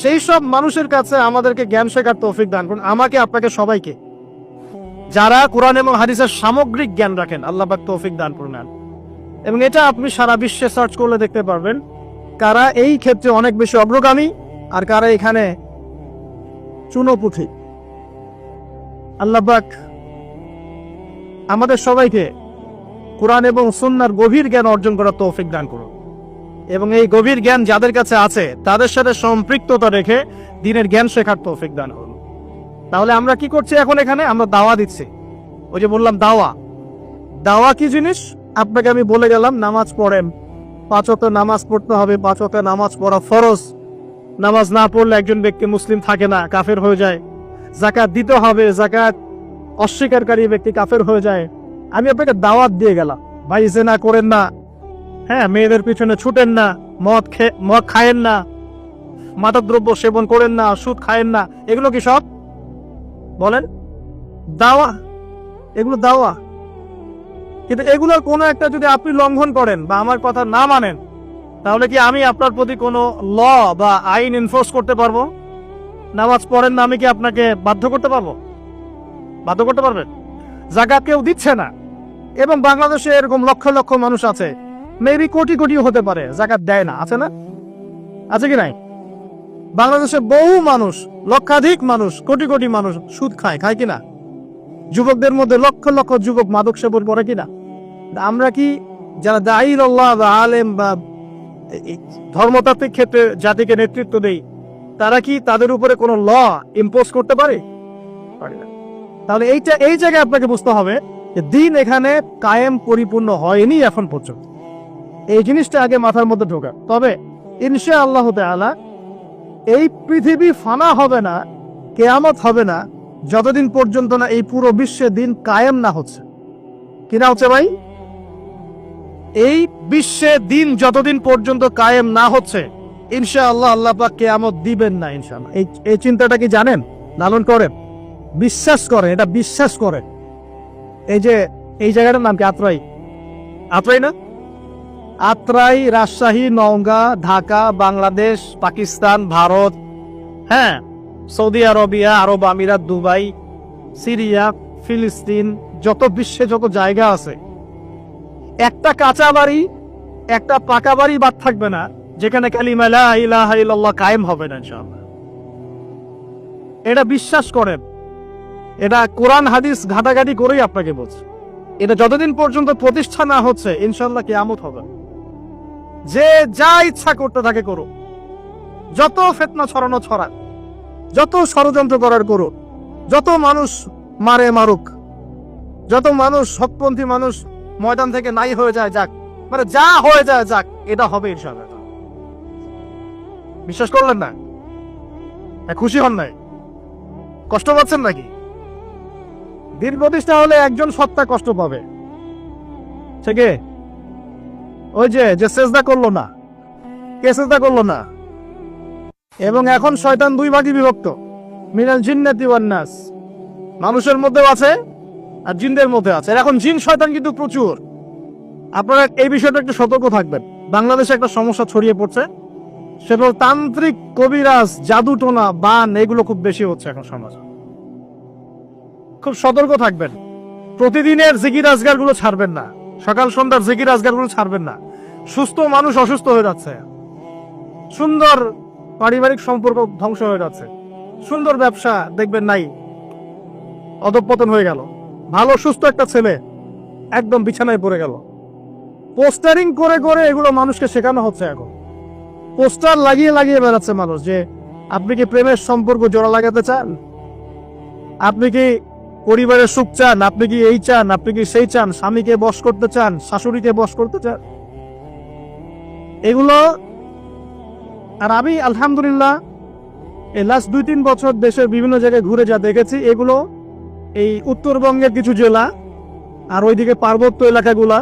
সেই সব মানুষের কাছে আমাদেরকে জ্ঞান শেখার তৌফিক দান করুন, আমাকে, আপনাকে, সবাইকে। যারা কোরআন এবং হাদিসের সামগ্রিক জ্ঞান রাখেন, আল্লাহ পাক তৌফিক দান করুন। এবং এটা আপনি সারা বিশ্বে সার্চ করলে দেখতে পারবেন কারা এই ক্ষেত্রে অনেক বেশি অগ্রগামী আর কারা এখানে চুনোপুঁথি। আল্লাহ পাক আমাদের সবাইকে কোরআন এবং সুন্নাহর গভীর জ্ঞান অর্জন করার তৌফিক দান করুন, এবং এই গভীর জ্ঞান যাদের কাছে আছে তাদের সাথে সম্পৃক্ততা রেখে দ্বীনের জ্ঞান শেখার তৌফিক দান করুন। তাহলে আমরা কি করছি এখন এখানে? আমরা দাওয়া দিচ্ছি। ওই যে বললাম দাওয়া কি জিনিস আপনাকে আমি বলে গেলাম। নামাজ পড়েন, 5 ওয়াক্ত নামাজ পড়তে হবে, 5 ওয়াক্ত নামাজ পড়া ফরজ। নামাজ না পড়লে একজন ব্যক্তি মুসলিম থাকে না, কাফের হয়ে যায়। যাকাত দিতে হবে, যাকাত অস্বীকারী ব্যক্তি কাফের হয়ে যায়। আমি আপনাকে দাওয়াত দিয়ে গেলাম, ভাই জিনা করেন না, হ্যাঁ, মেয়েদের পিছনে ছুটেন না, মদ খায়েন না, মাদকদ্রব্য সেবন করেন না, সুদ খায়েন না। এগুলো কি সব বলেন দাওয়া? এগুলো দাওয়া। কিন্তু এগুলোর কোনো একটা যদি আপনি লঙ্ঘন করেন বা আমার কথা না মানেন, তাহলে কি আমি আপনার প্রতি কোনো ল বা আইন এনফোর্স করতে পারবো? নামাজ পড়েন না, আমি কি আপনাকে বাধ্য করতে পারবো? বাধ্য করতে পারবেন? যাকাত কেউ দিচ্ছে না, এবং বাংলাদেশে এরকম লক্ষ লক্ষ মানুষ আছে, মেবি কোটি কোটিও হতে পারে, যাকাত দেয় না। আছে না? আছে কি নাই? বাংলাদেশে বহু মানুষ, লক্ষাধিক মানুষ, কোটি কোটি মানুষ সুদ খায় কিনা? যুবকদের মধ্যে লক্ষ লক্ষ যুবক মাদক সেবন করে কিনা? আমরা কি যারা দাঈর আল্লাহ বা আলেম বা ধর্মতাত্ত্বিক ক্ষেত্রে জাতিকে নেতৃত্ব দেই, তারা কি তাদের উপরে কোনো ল ইম্পোজ করতে পারে? তাহলে এই জায়গায় আপনাকে বুঝতে হবে যে দ্বীন এখানে কায়েম পরিপূর্ণ হয়নি এখন পর্যন্ত। এই জিনিসটা আগে মাথার মধ্যে ঢোকা। তবে ইনশাআল্লাহ তাআলা এই পৃথিবী ফানা হবে না, কিয়ামত হবে না, যতদিন পর্যন্ত না এই পুরো বিশ্বে দিন কায়েম না হচ্ছে। কিনা হচ্ছে ভাই? এই বিশ্বে দিন যতদিন পর্যন্ত কায়েম না হচ্ছে, ইনশাআল্লাহ আল্লাহ পাক কিয়ামত দিবেন না ইনশাআল্লাহ। এই চিন্তাটা কি জানেন? লালন করেন, বিশ্বাস করেন, এটা বিশ্বাস করেন। এই যে এই জায়গাটার নাম কি? আত্রাই না? আত্রাই, রাজশাহী, নওগাঁ, ঢাকা, বাংলাদেশ, পাকিস্তান, ভারত, হ্যাঁ, সৌদি আরবিয়া, আরব আমিরাত, দুবাই, সিরিয়া, ফিলিস্তিন, যত বিশ্বে যত জায়গা আছে, একটা কাঁচা বাড়ি, একটা পাকা বাড়ি বাদ থাকবে না যেখানে কালিমা লা ইলাহা ইল্লাল্লাহ কায়েম হবে না ইনশাআল্লাহ। এটা বিশ্বাস করেন, এটা কোরআন হাদিস ঘাটাঘাটি করেই আপনাকে বলছি। এটা যতদিন পর্যন্ত প্রতিষ্ঠা না হচ্ছে ইনশাআল্লাহ কিয়ামত হবে। যে যা ইচ্ছা করতে থাকে করুক, যত ফিতনা ছড়ানো ছড়াক, যত ষড়যন্ত্র করার করুক, যত মানুষ মারে মারুক, যত মানুষ হকপন্থী মানুষ ময়দান থেকে নাই হয়ে যায় যাক, মানে যা হয়ে যায় যাক, এটা হবে ইনশাআল্লাহ। বিশ্বাস করলেন না? খুশি হন নাই? কষ্ট পাচ্ছেন নাকি? দিন প্রতিষ্ঠা হলে একজন সত্তা কষ্ট পাবে, ঠিক? ওই যে সেজদা করলো না, কে সেজদা করলো না? এবং এখন শয়তান দুই ভাগে বিভক্ত, মিনাল জিন্নাতি ওয়ান নাস, মানুষের মধ্যেও আছে আর জিনদের মধ্যে আছে। এখন জিন শয়তান কিন্তু প্রচুর। আপনারা এই বিষয়টা একটু সতর্ক থাকবেন। বাংলাদেশে একটা সমস্যা ছড়িয়ে পড়ছে, সেটা তান্ত্রিক, কবিরাজ, জাদুটোনা, বান, এগুলো খুব বেশি হচ্ছে এখন সমাজে। খুব সতর্ক থাকবেন। প্রতিদিনের জিকির আজগার গুলো ছাড়বেন না, সকাল সন্ধ্যার জিকির আজগার গুলো ছাড়বেন না। সুস্থ মানুষ অসুস্থ হয়ে যাচ্ছে, সুন্দর পারিবারিক সম্পর্ক ধ্বংস হয়ে যাচ্ছে, সুন্দর ব্যবসা দেখবেন নাই, অধঃপতন হয়ে গেল। ভালো সুস্থ একটা ছেলে একদম বিছানায় পড়ে গেল। পোস্টারিং করে করে এগুলো মানুষকে শেখানো হচ্ছে। এখন পোস্টার লাগিয়ে লাগিয়ে বেড়াচ্ছে মানুষ যে আপনি কি প্রেমের সম্পর্ক জোড়া লাগাতে চান, আপনি কি পরিবারের সুখ চান, আপনি কি এই চান, আপনি কি সেই চান, স্বামীকে বশ করতে চান, শাশুড়িকে বশ করতে চান, এগুলো। আর আমি আলহামদুলিল্লাহ এই লাস্ট 2-3 বছর দেশের বিভিন্ন জায়গায় ঘুরে যা দেখেছি, এগুলো এই উত্তরবঙ্গের কিছু জেলা আর ওইদিকে পার্বত্য এলাকাগুলা,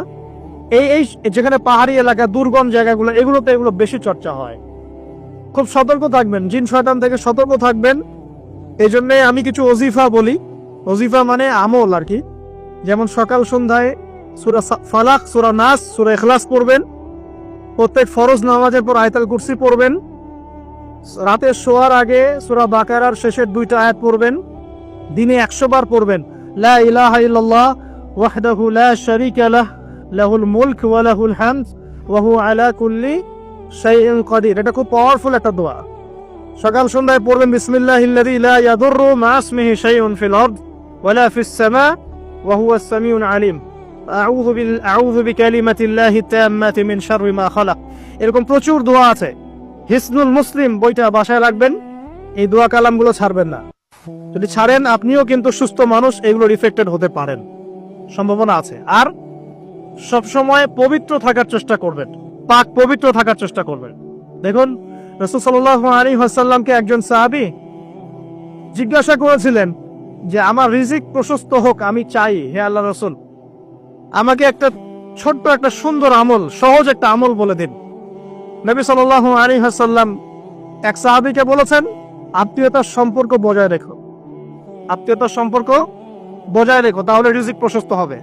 এই যেখানে পাহাড়ি এলাকা, দুর্গম জায়গাগুলো, এগুলোতে এগুলো বেশি চর্চা হয়। খুব সতর্ক থাকবেন, জিন শয়তান থেকে সতর্ক থাকবেন। এই জন্য আমি কিছু ওজিফা বলি। ওজিফা মানে আমল আর কি। যেমন সকাল সন্ধ্যায় সূরা ফালাক, সূরা নাস, সূরা ইখলাস পড়বেন। প্রত্যেক ফরজ নামাজের পর আয়াতুল কুরসি পড়বেন। রাতে শোয়ার আগে সূরা বাকারার শেষের 2টা আয়াত পড়বেন। দিনে 100 বার পড়বেন লা ইলাহা ইল্লাল্লাহ ওয়াহদাহু লা শারীকা লাহ লাহুল মুলক ওয়া লাহুল হামদ ওয়া হুয়া আলা কুল্লি শাইইন কাদির। এটা খুব পাওয়ারফুল একটা দোয়া। সকাল সন্ধ্যায় পড়বেন বিসমিল্লাহিল্লাযী লা ইয়াদুররু মা ইসমিহি শাইউন ফিল আরদ ওয়া লা ফিস সামা ওয়া হুয়াস সামিউল আলিম। আউযু বিকালিমাতিল্লাহি তাম্মাতি মিন শাররি মা খালাক। এরকম প্রচুর দোয়া আছে। হিসনুল মুসলিম বইটা বাসায় রাখবেন। এই দোয়া কালামগুলো ছাড়বেন না। যদি ছাড়েন আপনিও কিন্তু সুস্থ মানুষ, এগুলো রিফ্লেক্টেড হতে পারেন, সম্ভাবনা আছে। আর সবসময় পবিত্র থাকার চেষ্টা করবেন, পাক পবিত্র থাকার চেষ্টা করবেন। দেখুন রাসূল সাল্লাল্লাহু আলাইহি ওয়াসাল্লামকে একজন সাহাবী জিজ্ঞাসা করেছিলেন যে আমার রিজিক প্রশস্ত হোক, আমি চাই হে আল্লাহর রাসূল, আমাকে একটা ছোট্ট একটা সুন্দর আমল, সহজ একটা আমল বলে দিন। নবী সাল্লাল্লাহু আলাইহি ওয়াসাল্লাম এক সাহাবীকে বলেছেন আত্মীয়তার সম্পর্ক বজায় রেখো, আত্মীয়তার সম্পর্ক বজায় রেখো, তাহলে রিজিক প্রশস্ত হবে।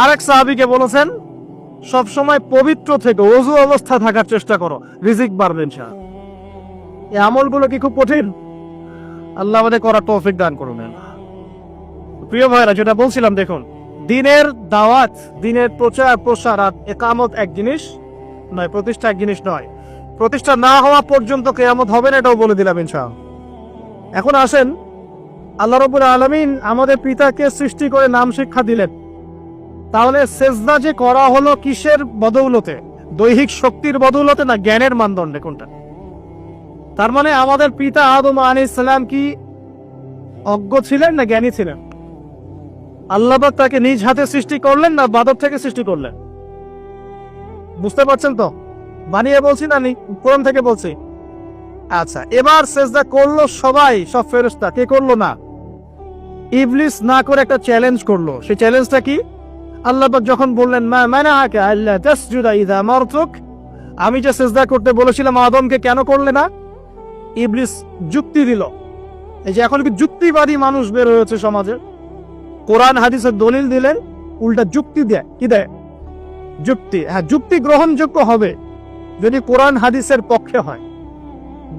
আরেক সাহাবীকে বলেছেন সবসময় পবিত্র থেকে ওযু অবস্থায় থাকার চেষ্টা করো, রিজিক বাড়বে ইনশাআল্লাহ। এই আমলগুলো কি খুব কঠিন? আল্লাহ আমাদের করার তৌফিক দান করুন। প্রিয় ভাইরা, যেটা বলছিলাম, দেখুন দিনের দাওয়াত, দিনের প্রচার প্রসার আর ইকামত এক জিনিস নয়, প্রতিষ্ঠা এক জিনিস নয়। প্রতিষ্ঠা না হওয়া পর্যন্ত কিয়ামত হবে না, এটাও বলে দিলাম ইনশাআল্লাহ। এখন আসেন, আল্লাহ রাব্বুল আলামিন আমাদের পিতাকে সৃষ্টি করে নাম শিক্ষা দিলেন, তাহলে সেজদা যে করা হলো কিসের বদৌলতে? দৈহিক শক্তির বদৌলতে না জ্ঞানের মানদণ্ডে? কোনটা? তার মানে আমাদের পিতা আদম আলাইহিস সালাম কি অজ্ঞ ছিলেন না জ্ঞানী ছিলেন? আল্লাহ পাক তাকে নিজ হাতে সৃষ্টি করলেন না বাদর থেকে সৃষ্টি করলেন? বুঝতে পারছেন তো? বানিয়ে বলছি না কোরআন থেকে বলছি? আচ্ছা, এবার সেজদা করলো সবাই, সব ফেরেশতা। কে করলো না? ইবলিস না করে একটা চ্যালেঞ্জ করলো। সেই চ্যালেঞ্জটা কি? আল্লাহ পাক যখন বললেন মা মানাআকা আল্লা তাসজুদা ইযা আমারতুক, আমি যে সেজদা করতে বলেছিলাম আদমকে কেন করলে না? ইবলিস যুক্তি দিল। এই যে এখন কি যুক্তিবাদী মানুষ বের হয়েছে সমাজে, কোরআন হাদিসের দলিল দিলেন, উল্টা যুক্তি দেয়। কি দেয়? যুক্তি। হ্যাঁ, যুক্তি গ্রহণযোগ্য হবে যদি কোরআন হাদিসের পক্ষে হয়,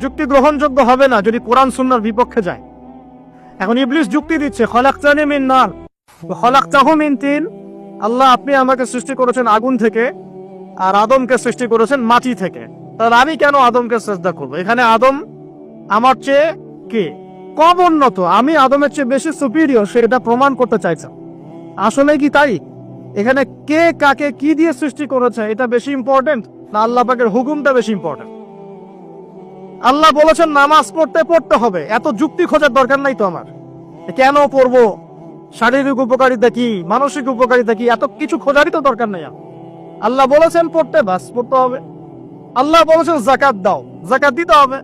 যুক্তি গ্রহণযোগ্য হবে না যদি কোরআন সুন্নাহর বিপক্ষে যায়। এখন ইবলিস যুক্তি দিচ্ছে খলাকতানি মিন নার, খলাকতাহু মিন তিন, আল্লাহ আপনি আমাকে সৃষ্টি করেছেন আগুন থেকে, আর আদমকে সৃষ্টি করেছেন মাটি থেকে। তাহলে আমি কেন আদমকে সিজদা করব? এখানে আদম আমার চেয়ে কি কম উন্নত, আমি আদমের চেয়ে বেশি সুপিরিয়র, সেটা প্রমাণ করতে চাইছেন। আসলে কি তাই? এখানে কে কাকে কি দিয়ে সৃষ্টি করেছে এটা বেশি ইম্পর্টেন্ট না আল্লাহ পাকের হুকুমটা বেশি ইম্পর্টেন্ট? আল্লাহ বলেছেন নামাজ পড়তে পড়তে হবে, এত যুক্তি খোঁজার দরকার নাই তো আমার। কেন পড়বো, শারীরিক উপকারিতা কি, মানসিক উপকারিতা কি, এত কিছু খোঁজারই তো দরকার নাই। আল্লাহ বলেছেন পড়তে, বাস পড়তে হবে। আল্লাহ বলেছেন যাকাত দাও, যাকাত দিতে হবে।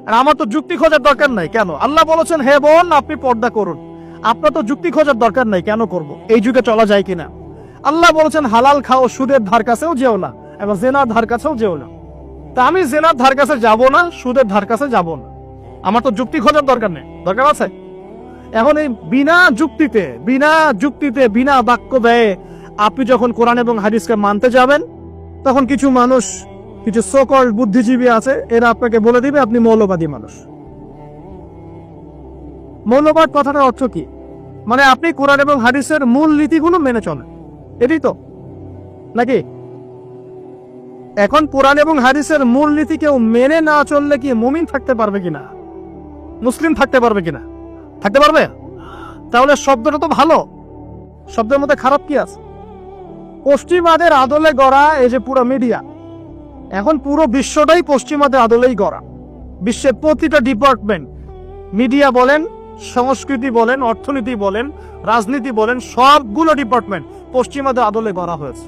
আর আমার তো যুক্তি খোঁজার দরকার নাই। কেন? আল্লাহ বলেছেন হে বোন আপনি পর্দা করুন, আপনার তো যুক্তি খোঁজার দরকার নাই কেন করব, এই যুগে চলা যায় কিনা। আল্লাহ বলেছেন হালাল খাও, সুদের ধার কাছেও যেও না, এবং জেনার ধার কাছেও যেও না। তা আমি জেনার ধার কাছে যাব না, সুদের ধার কাছে যাব না, আমার তো যুক্তি খোঁজার দরকার নেই। দরকার আছে? এখন এই বিনা যুক্তিতে বিনা বাক্য ব্যয়ে আপনি যখন কোরআন এবং হাদিসকে মানতে যাবেন, তখন কিছু মানুষ, কিছু সকল বুদ্ধিজীবী আছে, এরা আপনাকে বলে দিবে আপনি মৌলবাদী মানুষ। মৌলবাদ কথাটার অর্থ কি? মানে আপনি কোরআন এবং হাদিসের মূল নীতিগুলো মেনে চলেন, এটাই তো নাকি? এখন কোরআন এবং হাদিসের মূল নীতি কেউ মেনে না চললে কি মুমিন থাকতে পারবে কিনা, মুসলিম থাকতে পারবে কিনা? থাকতে পারবে? তাহলে শব্দটা তো ভালো, শব্দের মধ্যে খারাপ কি আছে? পশ্চিমাদের আদলে গড়া এই যে পুরো মিডিয়া, এখন পুরো বিশ্বটাই পশ্চিমাদের আদলেই গড়া। বিশ্বের প্রতিটা ডিপার্টমেন্ট, মিডিয়া বলেন, সংস্কৃতি বলেন, অর্থনীতি বলেন, রাজনীতি বলেন, সবগুলো ডিপার্টমেন্ট পশ্চিমাদের আদলে গড়া হয়েছে।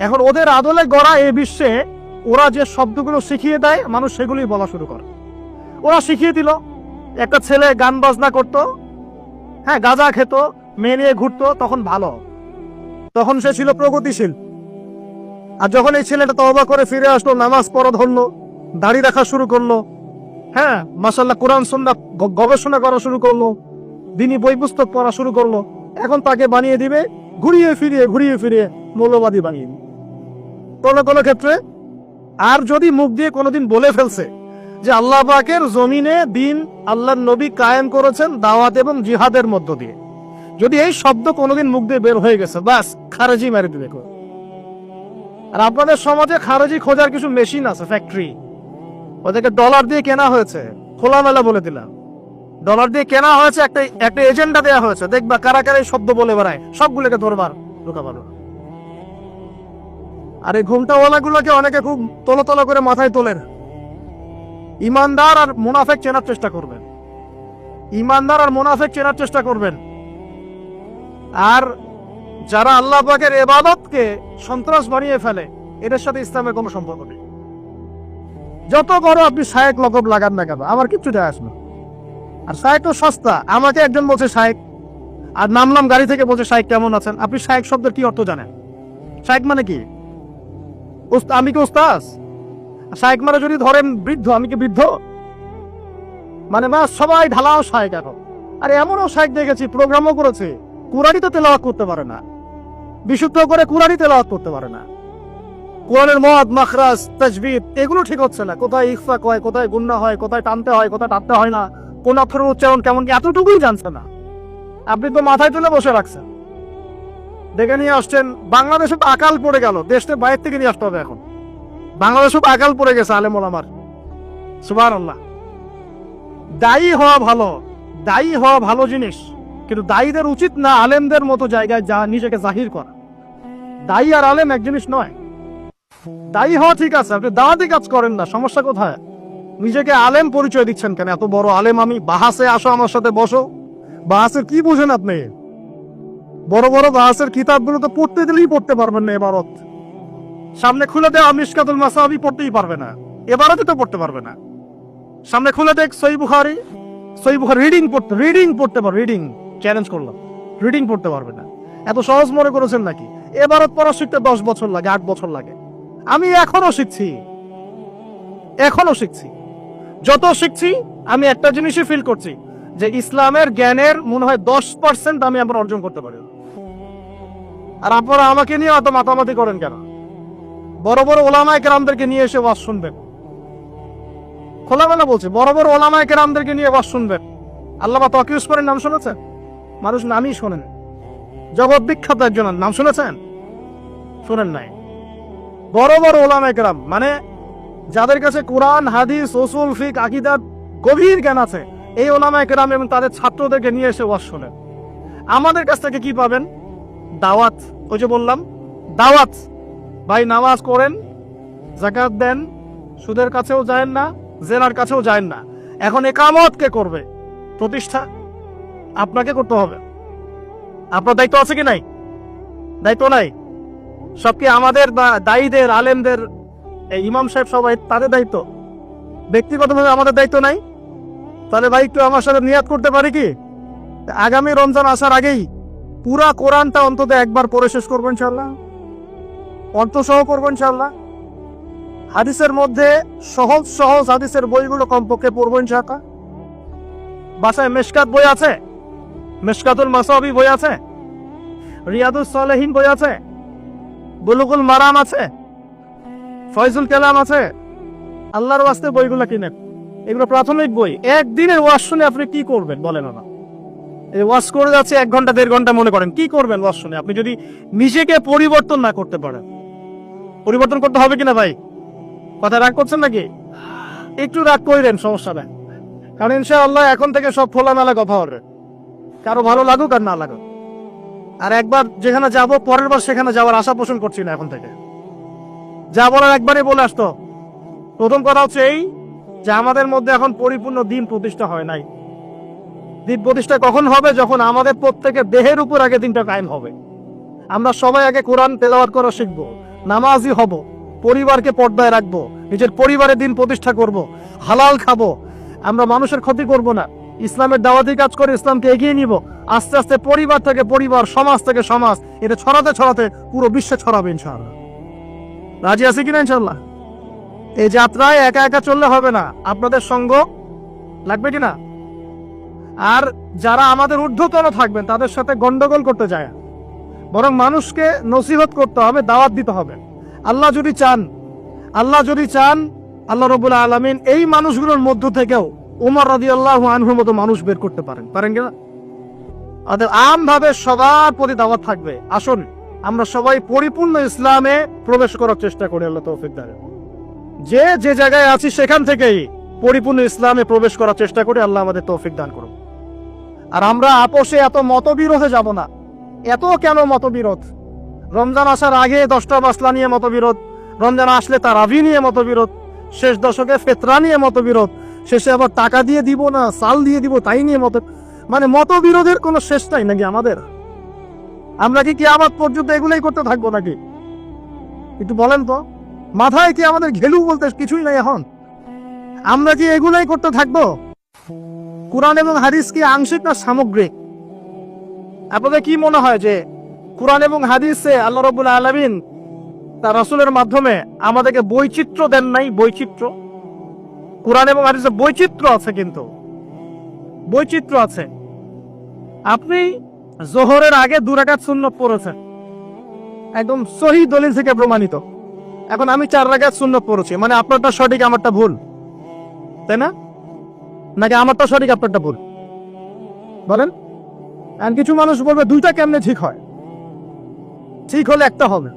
এখন ওদের আদলে গড়া এই বিশ্বে ওরা যে শব্দগুলো শিখিয়ে দেয়, মানুষ সেগুলোই বলা শুরু করে। ওরা শিখিয়ে দিল, একটা ছেলে গান বাজনা করতো, হ্যাঁ গাঁজা খেত, মেয়ে নিয়ে ঘুরতো, তখন ভালো, তখন সে ছিল প্রগতিশীল। আর যখন এই ছেলেটা তওবা করে ফিরে আসলো, নামাজ পড়া ধরলো, দাড়ি রাখা শুরু করলো, হ্যাঁ মাশাআল্লাহ কোরআন সুন্নাহ গবেষণা করা শুরু করলো, দিনী বই পুস্তক পড়া শুরু করলো, এখন তাকে বানিয়ে দিবে ঘুরিয়ে ফিরিয়ে মৌলবাদী বানিয়ে দিবে কোনো ক্ষেত্রে। আর যদি মুখ দিয়ে কোনোদিন বলে ফেলছে যে আল্লাহ পাকের জমিনে দিন আল্লাহর নবী কায়েম করেছেন দাওয়াত এবং জিহাদের মধ্য দিয়ে, যদি এই শব্দ কোনোদিন মুখ দিয়ে বের হয়ে গেছে, বাস খারেজি মেরে দিবে। আর আপনাদের সমাজে খারেজি খোঁজার কিছু মেশিন আছে, ফ্যাক্টরি, ওদেরকে ডলার দিয়ে কেনা হয়েছে, খোলামেলা বলে দিলাম, ডলার দিয়ে কেনা হয়েছে, একটা এজেন্ডা দেওয়া হয়েছে, দেখবা কারা কারা এই শব্দ বলে বেড়ায়, সবগুলোকে ধরবার ঢোকা পারো। আর এই ঘুমটাওয়ালা গুলোকে অনেকে খুব তলা করে মাথায় তোলেন। ইমানদার আর মুনাফেক চেনার চেষ্টা করবেন, ইমানদার আর মুনাফেক চেনার চেষ্টা করবেন। আর যারা আল্লাহ পাকের ইবাদতকে সন্ত্রাস বানিয়ে ফেলে, এদের সাথে ইসলামের কোনো সম্পর্ক নেই। যত বড় আপনি শায়েক লকব লাগান না কেন, আমার কিচ্ছু যায় আসবে। আর শায়েক তো সস্তা, আমাকে একজন বলছে শায়েক, আর নামলাম গাড়ি থেকে বলছে শায়েক কেমন আছেন। আপনি শায়েক শব্দের কি অর্থ জানেন? শায়েক মানে কি? আমি কি ওস্তাজ? শায়েক মানে যদি ধরেন বৃদ্ধ, আমি কি বৃদ্ধ? মানে মা সবাই ঢালাও শায়েক এখন। আর এমনও শায়েক দেখেছি প্রোগ্রামও করেছে, কুরআনই তো তেলাওয়াত করতে পারে না, বিশুদ্ধ করে কুরআনই তেলাওয়াত করতে পারে না। কোরআনের মদ, মাখরাজ, তাজবিদ এগুলো ঠিক হচ্ছে না, কোথায় ইখফা হয়, কোথায় গুন্না হয়, কোথায় টানতে হয়, কোথায় টানতে হয় না, কোন অক্ষরের উচ্চারণ কেমন কি, এতটুকুই জানছে না। আপনি তো মাথায় তুলে বসে রাখছেন, দেখে নিয়ে আসছেন। বাংলাদেশে তো আকাল পড়ে গেল, দেশে বাইরে থেকে নিয়ে আসতে হবে। এখন বাংলাদেশে আকাল পড়ে গেছে আলেম ওলামার, সুবহানাল্লাহ। দায়ী হওয়া ভালো জিনিস, কিন্তু দায়ীদের উচিত না আলেমদের মতো জায়গায় যা নিজেকে জাহির করা। দায়ী আর আলেম এক জিনিস নয়। দায়ী হওয়া ঠিক আছে, আপনি দাওয়াতি কাজ করেন না, সমস্যা কোথায়? নিজেকে আলেম পরিচয় দিচ্ছেন কেন? এত বড় আলেম আমি, বাহাসে আসো, আমার সাথে বসো। বাহাসের কি বুঝেন আপনি? বড় বড় বাহাসের কিতাবগুলো তো পড়তে দিলেই পড়তে পারবেন না। এবারত সামনে খুলে দেওয়া মিশকাতুল মাসাবি পড়তেই পারবে না, এবারতে তো পড়তে পারবে না। সামনে খুলে দেখ সহিহ বুখারী রিডিং পড়তে পারবে, রিডিং চ্যালেঞ্জ করলাম, রিডিং পড়তে পারবে না। এত সহজ মনে করেছেন নাকি? এবারত পড়া শিখতে 10 বছর লাগে, 8 বছর লাগে। আমি এখনো শিখছি। যত শিখছি আমি একটা জিনিসই ফিল করছি, যে ইসলামের জ্ঞানের মনে হয় 10% আমি এখন অর্জন করতে পারি। আর আপনারা আমাকে নিয়ে এত মাতামাতি করেন কেন? বড় বড় ওলামায়ে কেরামদেরকে নিয়ে এসে ওয়াজ শুনবেন, খোলামেলা বলছি, বড় বড় ওলামায়ে কেরামদেরকে নিয়ে ওয়াজ শুনবেন। আল্লামা তকি উসমানের নাম শুনেছেন? মানুষ নামই শোনেন। জগৎ বিখ্যাত একজন নাম শুনেছেন? শোনেন নাই। বড় বড় ওলামায়ে কেরাম, মানে যাদের কাছে কোরআন, হাদিস, উসুল, ফিক, আকীদার গভীর জ্ঞান আছে, এই ওলামায়ে কেরাম এবং তাদের ছাত্রদেরকে নিয়ে এসে ওয়াজ শোনেন। আমাদের কাছ থেকে কি পাবেন? দাওয়াত। ওই যে বললাম দাওয়াত, ভাই নামাজ করেন, যাকাত দেন, সুদের কাছেও যায়েন না, জেনার কাছেও যায়েন না। এখন ইকামত কে করবে? প্রতিষ্ঠা আপনাকে করতে হবে। আপনার দায়িত্ব আছে কি নাই? দায়িত্ব নাই? সব কি আমাদের দায়ীদের, আলেমদের, এই ইমাম সাহেব সবাই তাদের দায়িত্ব? ব্যক্তিগতভাবে আমাদের দায়িত্ব নাই? তাহলে ভাই একটু আমার সাথে নিয়াত করতে পারি কি, আগামী রমজান আসার আগেই পুরা কোরআনটা অন্তত একবার পড়ে শেষ করবো ইনশাল্লাহ, অর্থসহ করবো ইনশাল্লাহ। হাদিসের মধ্যে সহজ সহজ হাদিসের বইগুলো কমপক্ষে পড়বো ইনশাআল্লাহ। বাসায় মেশকাত বই আছে, মেশকাতুল মাসাবি বই আছে, রিয়াদুস সালেহিন বই আছে, বুলুগুল মারাম আছে, ফয়জুল কালাম আছে। আল্লাহর ওয়াস্তে বইগুলো কিনেন, এগুলো প্রাথমিক বই। একদিনের ওয়াজ শুনে আপনি কি করবেন বলেন? না এই ওয়াজ করে যাচ্ছে 1 ঘন্টা 1.5 ঘন্টা, মনে করেন কি করবেন ওয়াজ শুনে? আপনি যদি নিজেকে পরিবর্তন না করতে পারেন। পরিবর্তন করতে হবে কিনা ভাই? কথা রাগ করছেন নাকি? একটু রাগ কইরেন, সমস্যা নাই, কারণ ইনশাআল্লাহ এখন থেকে সব খোলামেলা কথা হবে, কারো ভালো লাগুক আর না লাগুক। আর একবার যেখানে যাব, পরের বার সেখানে যাওয়ার আশা পোষণ করছি না এখন থেকে। যা বলার একবারই বলে আসতো। প্রথম কথা হচ্ছে এই যে আমাদের মধ্যে এখন পরিপূর্ণ দিন প্রতিষ্ঠা হয় নাই। দিন প্রতিষ্ঠা কখন হবে? যখন আমাদের প্রত্যেকের দেহের উপর আগে দিনটা কায়েম হবে। আমরা সবাই আগে কোরআন তেলাওয়াত করা শিখবো, নামাজি হব, পরিবারকে পর্দায় রাখবো, নিজের পরিবারের দিন প্রতিষ্ঠা করব, হালাল খাবো, আমরা মানুষের ক্ষতি করব না, ইসলামের দাওয়াতি কাজ করে ইসলামকে এগিয়ে নিব। আস্তে আস্তে পরিবার থেকে পরিবার, সমাজ থেকে সমাজ, এটা ছড়াতে ছড়াতে পুরো বিশ্বে ছড়াবে ইনশাআল্লাহ। রাজি আছে কিনা ইনশাআল্লাহ? এই যাত্রায় একা একা চললে হবে না, আপনাদের সঙ্গ লাগবে কিনা? আর যারা আমাদের ঊর্ধ্বতন থাকবেন তাদের সাথে গন্ডগোল করতে যায়, বরং মানুষকে নসিহত করতে হবে, দাওয়াত দিতে হবে। আল্লাহ যদি চান, আল্লাহ রাব্বুল আলামিন এই মানুষগুলোর মধ্য থেকেও ওমর রাদিয়াল্লাহু আনহুর মতো মানুষ বের করতে পারেন কিনা? আমভাবে সবার প্রতি দাওয়াত থাকবে, আসুন আমরা সবাই পরিপূর্ণ ইসলামে প্রবেশ করার চেষ্টা করি। আল্লাহ তৌফিক দান। যে যে জায়গায় আছি সেখান থেকেই পরিপূর্ণ ইসলামে প্রবেশ করার চেষ্টা করি। আল্লাহ আমাদের তৌফিক দান করুন। আর আমরা আপোষে এত মতবিরোধে যাব না। এত কেন মতবিরোধ? রমজান আসার আগে 10টা মাসলা নিয়ে মতবিরোধ, রমজান আসলে তারাবি নিয়ে মতবিরোধ, শেষ দশকে ফিতরা নিয়ে মতবিরোধ, শেষে আবার টাকা দিয়ে দিব না চাল দিয়ে দিব তাই নিয়ে মানে মতবিরোধের কোনো শেষ নাই নাকি আমাদের? আমরা কি কিয়ামত পর্যন্ত এগুলাই করতে থাকবো নাকি? একটু বলেন তো, মাথায় কি আমাদের ঘেলু বলতে কিছুই নাই এখন? আমরা কি এগুলাই করতে থাকবো? কোরআন এবং হাদিস কি আংশিক না সামগ্রিক? আপনাদের কি মনে হয় যে কোরআন এবং হাদিসে আল্লাহ রাব্বুল আলামিন তার রাসূলের মাধ্যমে আমাদেরকে বৈচিত্র্য দেন নাই? বৈচিত্র্য, কোরআন এবং হাদিসে বৈচিত্র্য আছে, কিন্তু বৈচিত্র্য আছে। আপনি জোহরের আগে 2 রাকাত সুন্নত পড়েছেন, একদম সহিহ দলিল থেকে প্রমাণিত। এখন আমি 4 রাকাত সুন্নত পড়েছি, মানে আপনারটা সঠিক আমারটা ভুল, তাই না? নাকি আমারটা সঠিক আপনারটা ভুল? বলেন। আর কিছু মানুষ বলবে 2টা কেমনে ঠিক হয়? ঠিক হলে একটা হবে।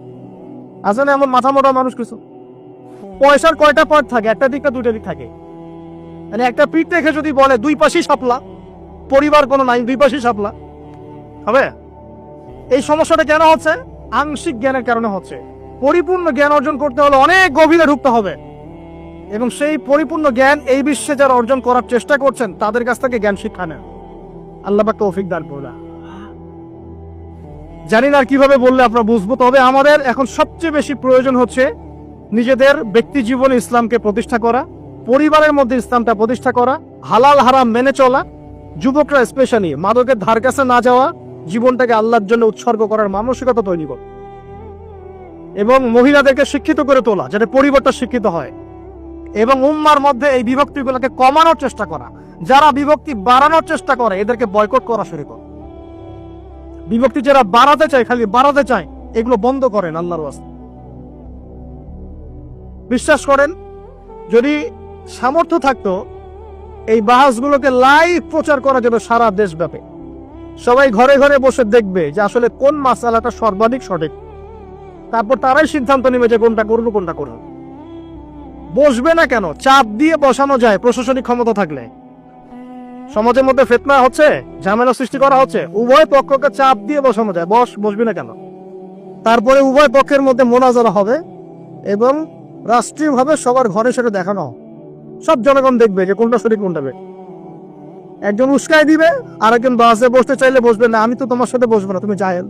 আসলে এমন মাথা মোটা মানুষ কিছু। পয়সার কয়টা পার্ট থাকে? একটা দিক না 2টা দিক থাকে? মানে একটা পিঠ দেখে যদি বলে 2 পাশেই শাপলা, পরিবার কোনো নাই, 2 পাশেই শাপলা হবে? এই সমস্যাটা কেন হচ্ছে? আংশিক জ্ঞানের কারণে হচ্ছে। পরিপূর্ণ জ্ঞান অর্জন করতে হলে অনেক গভীরে ঢুকতে হবে, এবং সেই পরিপূর্ণ জ্ঞান এই বিশ্বে যারা অর্জন করার চেষ্টা করছেন তাদের কাছ থেকে জ্ঞান শিক্ষা নেন। আল্লাহ পাক তৌফিক দান করুন। জানি না কিভাবে বললে আপনারা বুঝবো, তবে আমাদের এখন সবচেয়ে বেশি প্রয়োজন হচ্ছে নিজেদের ব্যক্তি জীবনে ইসলামকে প্রতিষ্ঠা করা, পরিবারের মধ্যে ইসলামটা প্রতিষ্ঠা করা, হালাল হারাম মেনে চলা, যুবকরা স্পেশালি মাদকের ধার কাছে না যাওয়া, জীবনটাকে আল্লাহর জন্য উৎসর্গ করার মানসিকতা তৈরি করা, এবং মহিলাদেরকে শিক্ষিত করে তোলা যাতে পরিবারটা শিক্ষিত হয়, এবং উম্মার মধ্যে এই বিভক্তিগুলোকে কমানোর চেষ্টা করা। যারা বিভক্তি বাড়ানোর চেষ্টা করে এদেরকে বয়কট করা শুরু করে। বিভক্তি যারা বাড়াতে চায়, খালি বাড়াতে চায়, এগুলো বন্ধ করেন আল্লাহর ওয়াস্তে। বিশ্বাস করেন, যদি সামর্থ্য থাকতো এই বাহাসগুলোকে লাইভ প্রচার করা যেত সারা দেশব্যাপী, সবাই ঘরে ঘরে বসে দেখবে যে আসলে কোন মাসালাটা সর্বাধিক সঠিক, তারপর তারাই সিদ্ধান্ত নেবে যে কোনটা করবো কোনটা করবো। বসবে না কেন? চাপ দিয়ে বসানো যায় প্রশাসনিক ক্ষমতা থাকলে। সমাজের মধ্যে ফিতনা হচ্ছে, ঝামেলা সৃষ্টি করা হচ্ছে, উভয় পক্ষকে চাপ দিয়ে বসানো যায়, বসবি না কেন? তারপরে উভয় পক্ষের মধ্যে মোনাজারা হবে এবং রাষ্ট্রীয়ভাবে সবার ঘরে সেটা দেখানো হবে। সব জনগণ দেখবে যে কোনটা সঠিক কোনটা বেঠিক। একজন উস্কাই দিবে, আর একজন বাসে বসতে চাইলে বসবে না, আমি তো তোমার সাথে বসবো না, তুমি জাহেল।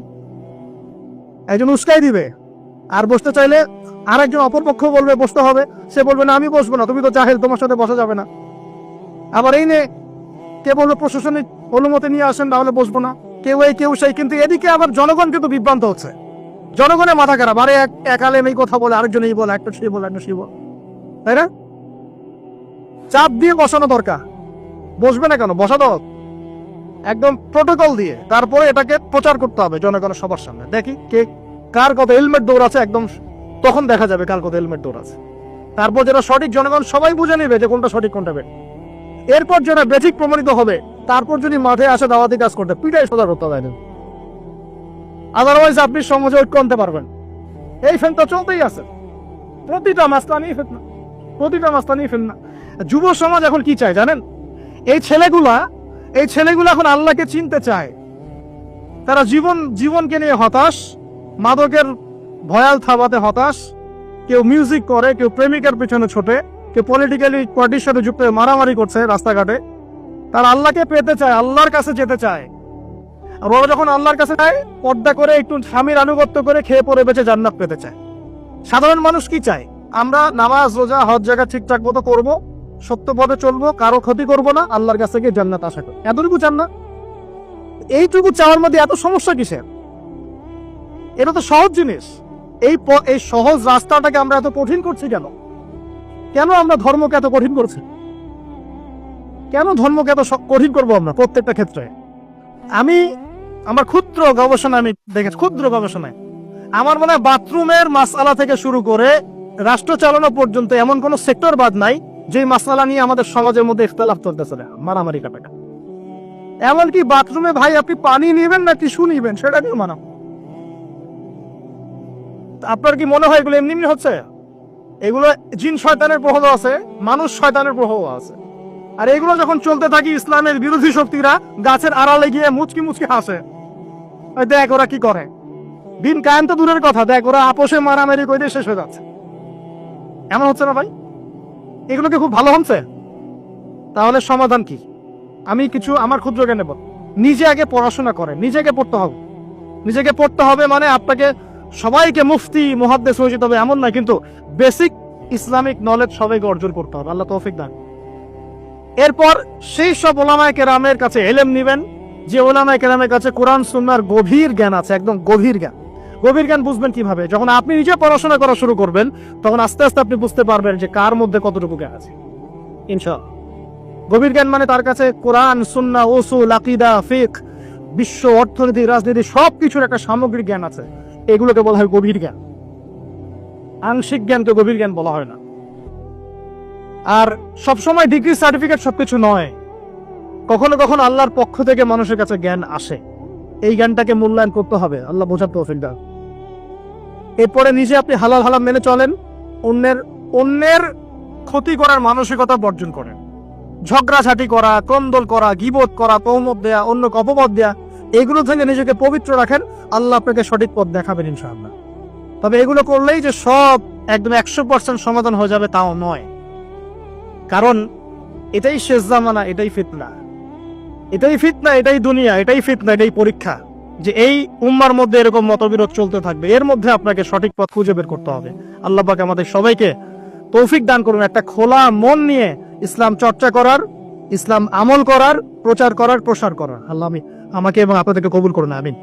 একজন উস্কাই দিবে আর বসতে চাইলে আর একজন অপরপক্ষ বলবে বসতে হবে, সে বলবে না আমি বসবো না, তুমি তো জাহেল, তোমার সাথে বসা যাবে না। আবার এই নে কে বলবে প্রশাসনিক অনুমতি নিয়ে আসেন তাহলে বসবো না, কেউ এই কেউ সেই। কিন্তু এদিকে আবার জনগণ কিন্তু বিভ্রান্ত হচ্ছে, জনগণের মাথা খারাপ। আরে এক আলেম এই কথা বলে, আরেকজন এই বলে, একটা সে বলে, একটা সে বলে, তাই না? চাপ দিয়ে বসানো দরকার। বসবে না কেন? বসা দাও একদম প্রোটোকল দিয়ে, তারপরে এটাকে প্রচার করতে হবে জনগণের সবার সামনে। দেখি কে কার কত হেলমেট দৌড় আছে, একদম তখন দেখা যাবে কার কত হেলমেট দৌড় আছে। তারপর যেটা সঠিক জনগণ সবাই বুঝে নেবে যে কোনটা সঠিক কোনটা বেঠিক। এরপর যেটা বেঠিক প্রমাণিত হবে, তারপর যদি মাঠে আসে দাওয়াতি কাজ করতে, পিটাই সোজা করতে হবে। আদারওয়াইজ আপনি সমাজে ঐক্য আনতে পারবেন। এই ফেতনা চলতেই আছে, প্রতিটা মাস্তানি ফেতনা, প্রতিটা মাস্তানি ফেতনা। যুব সমাজ এখন কি চায় জানেন? এই ছেলেগুলা এখন আল্লাহকে চিনতে চায়। তারা জীবনকে নিয়ে হতাশ, মাদকের ভয়াল থাবাতে হতাশ, কেউ মিউজিক করে, কেউ প্রেমিকার পিছনে ছোটে, কেউ পলিটিক্যালি পার্টির সাথে যুক্ত হয়ে মারামারি করছে রাস্তাঘাটে। তারা আল্লাহকে পেতে চায়, আল্লাহর কাছে যেতে চায়। আর ওরা যখন আল্লাহর কাছে যায়, পর্দা করে একটু স্বামীর আনুগত্য করে খেয়ে পরে বেঁচে জান্নাত পেতে চায়। সাধারণ মানুষ কি চায়? আমরা নামাজ রোজা হজ জায়গা ঠিকঠাক মতো করবো, সত্য পথে চলবো, কারো ক্ষতি করবো না, আল্লাহর কাছে গিয়ে জান্নাত আশা করি। এতটুকু চান না? এইটুকু চাওয়ার মধ্যে এত সমস্যা কিসের? এটা তো সহজ জিনিস। এই সহজ রাস্তাটাকে আমরা এত কঠিন করছি কেন? কেন আমরা ধর্মকে এত কঠিন করছি? কেন ধর্মকে এত কঠিন করবো আমরা প্রত্যেকটা ক্ষেত্রে? আমার ক্ষুদ্র গবেষণা আমি দেখেছি, ক্ষুদ্র গবেষণায় আমার মনে হয় বাথরুমের মাসআলা থেকে শুরু করে রাষ্ট্র চালানো পর্যন্ত এমন কোন সেক্টর বাদ নাই যে মাসআলা নিয়ে আমাদের সমাজের মধ্যে ইখতিলাফ চলতেছে, মারামারি কাটাকা। এমনকি বাথরুমে ভাই আপনি পানি নেবেন না টিস্যু নিবেন, সেটা নিয়ে মানা। আপনার কি মনে হয় এগুলো এমনি এমনি হচ্ছে? এগুলো জিন শয়তানের প্রভাব আছে, মানুষ শয়তানের প্রভাব আছে। আর এগুলো যখন চলতে থাকি, ইসলামের বিরোধী শক্তিরা গাছের আড়ালে গিয়ে মুচকি মুচকি হাসে, দেখ ওরা কি করে। দিন কায়েম তো দূরের কথা, দেখ ওরা আপোষে মারামারি করে শেষ হয়ে যাচ্ছে। এমন হচ্ছে না ভাই? এগুলো কি খুব ভালো হচ্ছে? তাহলে সমাধান কি? আমি কিছু আমার ক্ষুদ্র জ্ঞানে বল। নিজে আগে পড়াশোনা করেন, নিজেকে পড়তে হবে। নিজেকে পড়তে হবে মানে আপনাকে সবাইকে মুফতি মুহাদ্দিস হয়ে যেতে হবে এমন নয়, কিন্তু বেসিক ইসলামিক নলেজ সবাইকে অর্জন করতে হবে। আল্লাহ তৌফিক দান। এরপর সেই সব ওলামায়ে কেরামের কাছে ইলম নেবেন, যে ওলামায়ে কেরামের কাছে কোরআন সুন্নাহর গভীর জ্ঞান আছে, একদম গভীর জ্ঞান। গভীর জ্ঞান বুঝবেন কিভাবে? যখন আপনি নিজে পড়াশোনা করা শুরু করবেন, তখন আস্তে আস্তে আপনি বুঝতে পারবেন যে কার মধ্যে কতটুকু জ্ঞান আছে। ইনশাআল্লাহ গভীর জ্ঞান মানে তার কাছে কোরআন সুন্নাহ উসুল আকীদা ফিকহ বিশ্ব অর্থনীতি রাজনীতি সবকিছুর একটা সামগ্রিক জ্ঞান আছে। এগুলোকে বলা হয় গভীর জ্ঞান। আংশিক জ্ঞানকে গভীর জ্ঞান বলা হয় না। আর সবসময় ডিগ্রি সার্টিফিকেট সবকিছু নয়, কখনো কখনো আল্লাহর পক্ষ থেকে মানুষের কাছে জ্ঞান আসে, এই জ্ঞানটাকে মূল্যায়ন করতে হবে। আল্লাহ বোঝার তৌফিক দান। এরপরে নিজে আপনি হালাল হারাম মেনে চলেন, অন্যের ক্ষতি করার মানসিকতা বর্জন করেন। ঝগড়াঝাটি করা, কন্দল করা, গীবত করা, তহমত দেয়া, অন্যকে অপবাদ দেয়া, এগুলো থেকে নিজেকে পবিত্র রাখেন। আল্লাহ আপনাকে সঠিক পথ দেখাবেন ইনশাআল্লাহ। তবে এগুলো করলেই যে সব একদম 100% সমাধান হয়ে যাবে তাও নয়, কারণ এটাই শেষ জামানা, এটাই ফিতনা, এটাই দুনিয়া, এটাই ফিতনা, এটাই পরীক্ষা, যে এই উম্মার মধ্যে এরকম মতবিরোধ চলতে থাকবে। এর মধ্যে আপনাকে সঠিক পথ খুঁজে বের করতে হবে। আল্লাহ পাক আমাদের সবাইকে তৌফিক দান করুন একটা খোলা মন নিয়ে ইসলাম চর্চা করার, ইসলাম আমল করার, প্রচার করার, প্রসার করার। আল্লাহ আমাকে এবং আপনাদেরকে কবুল করুন, আমিন।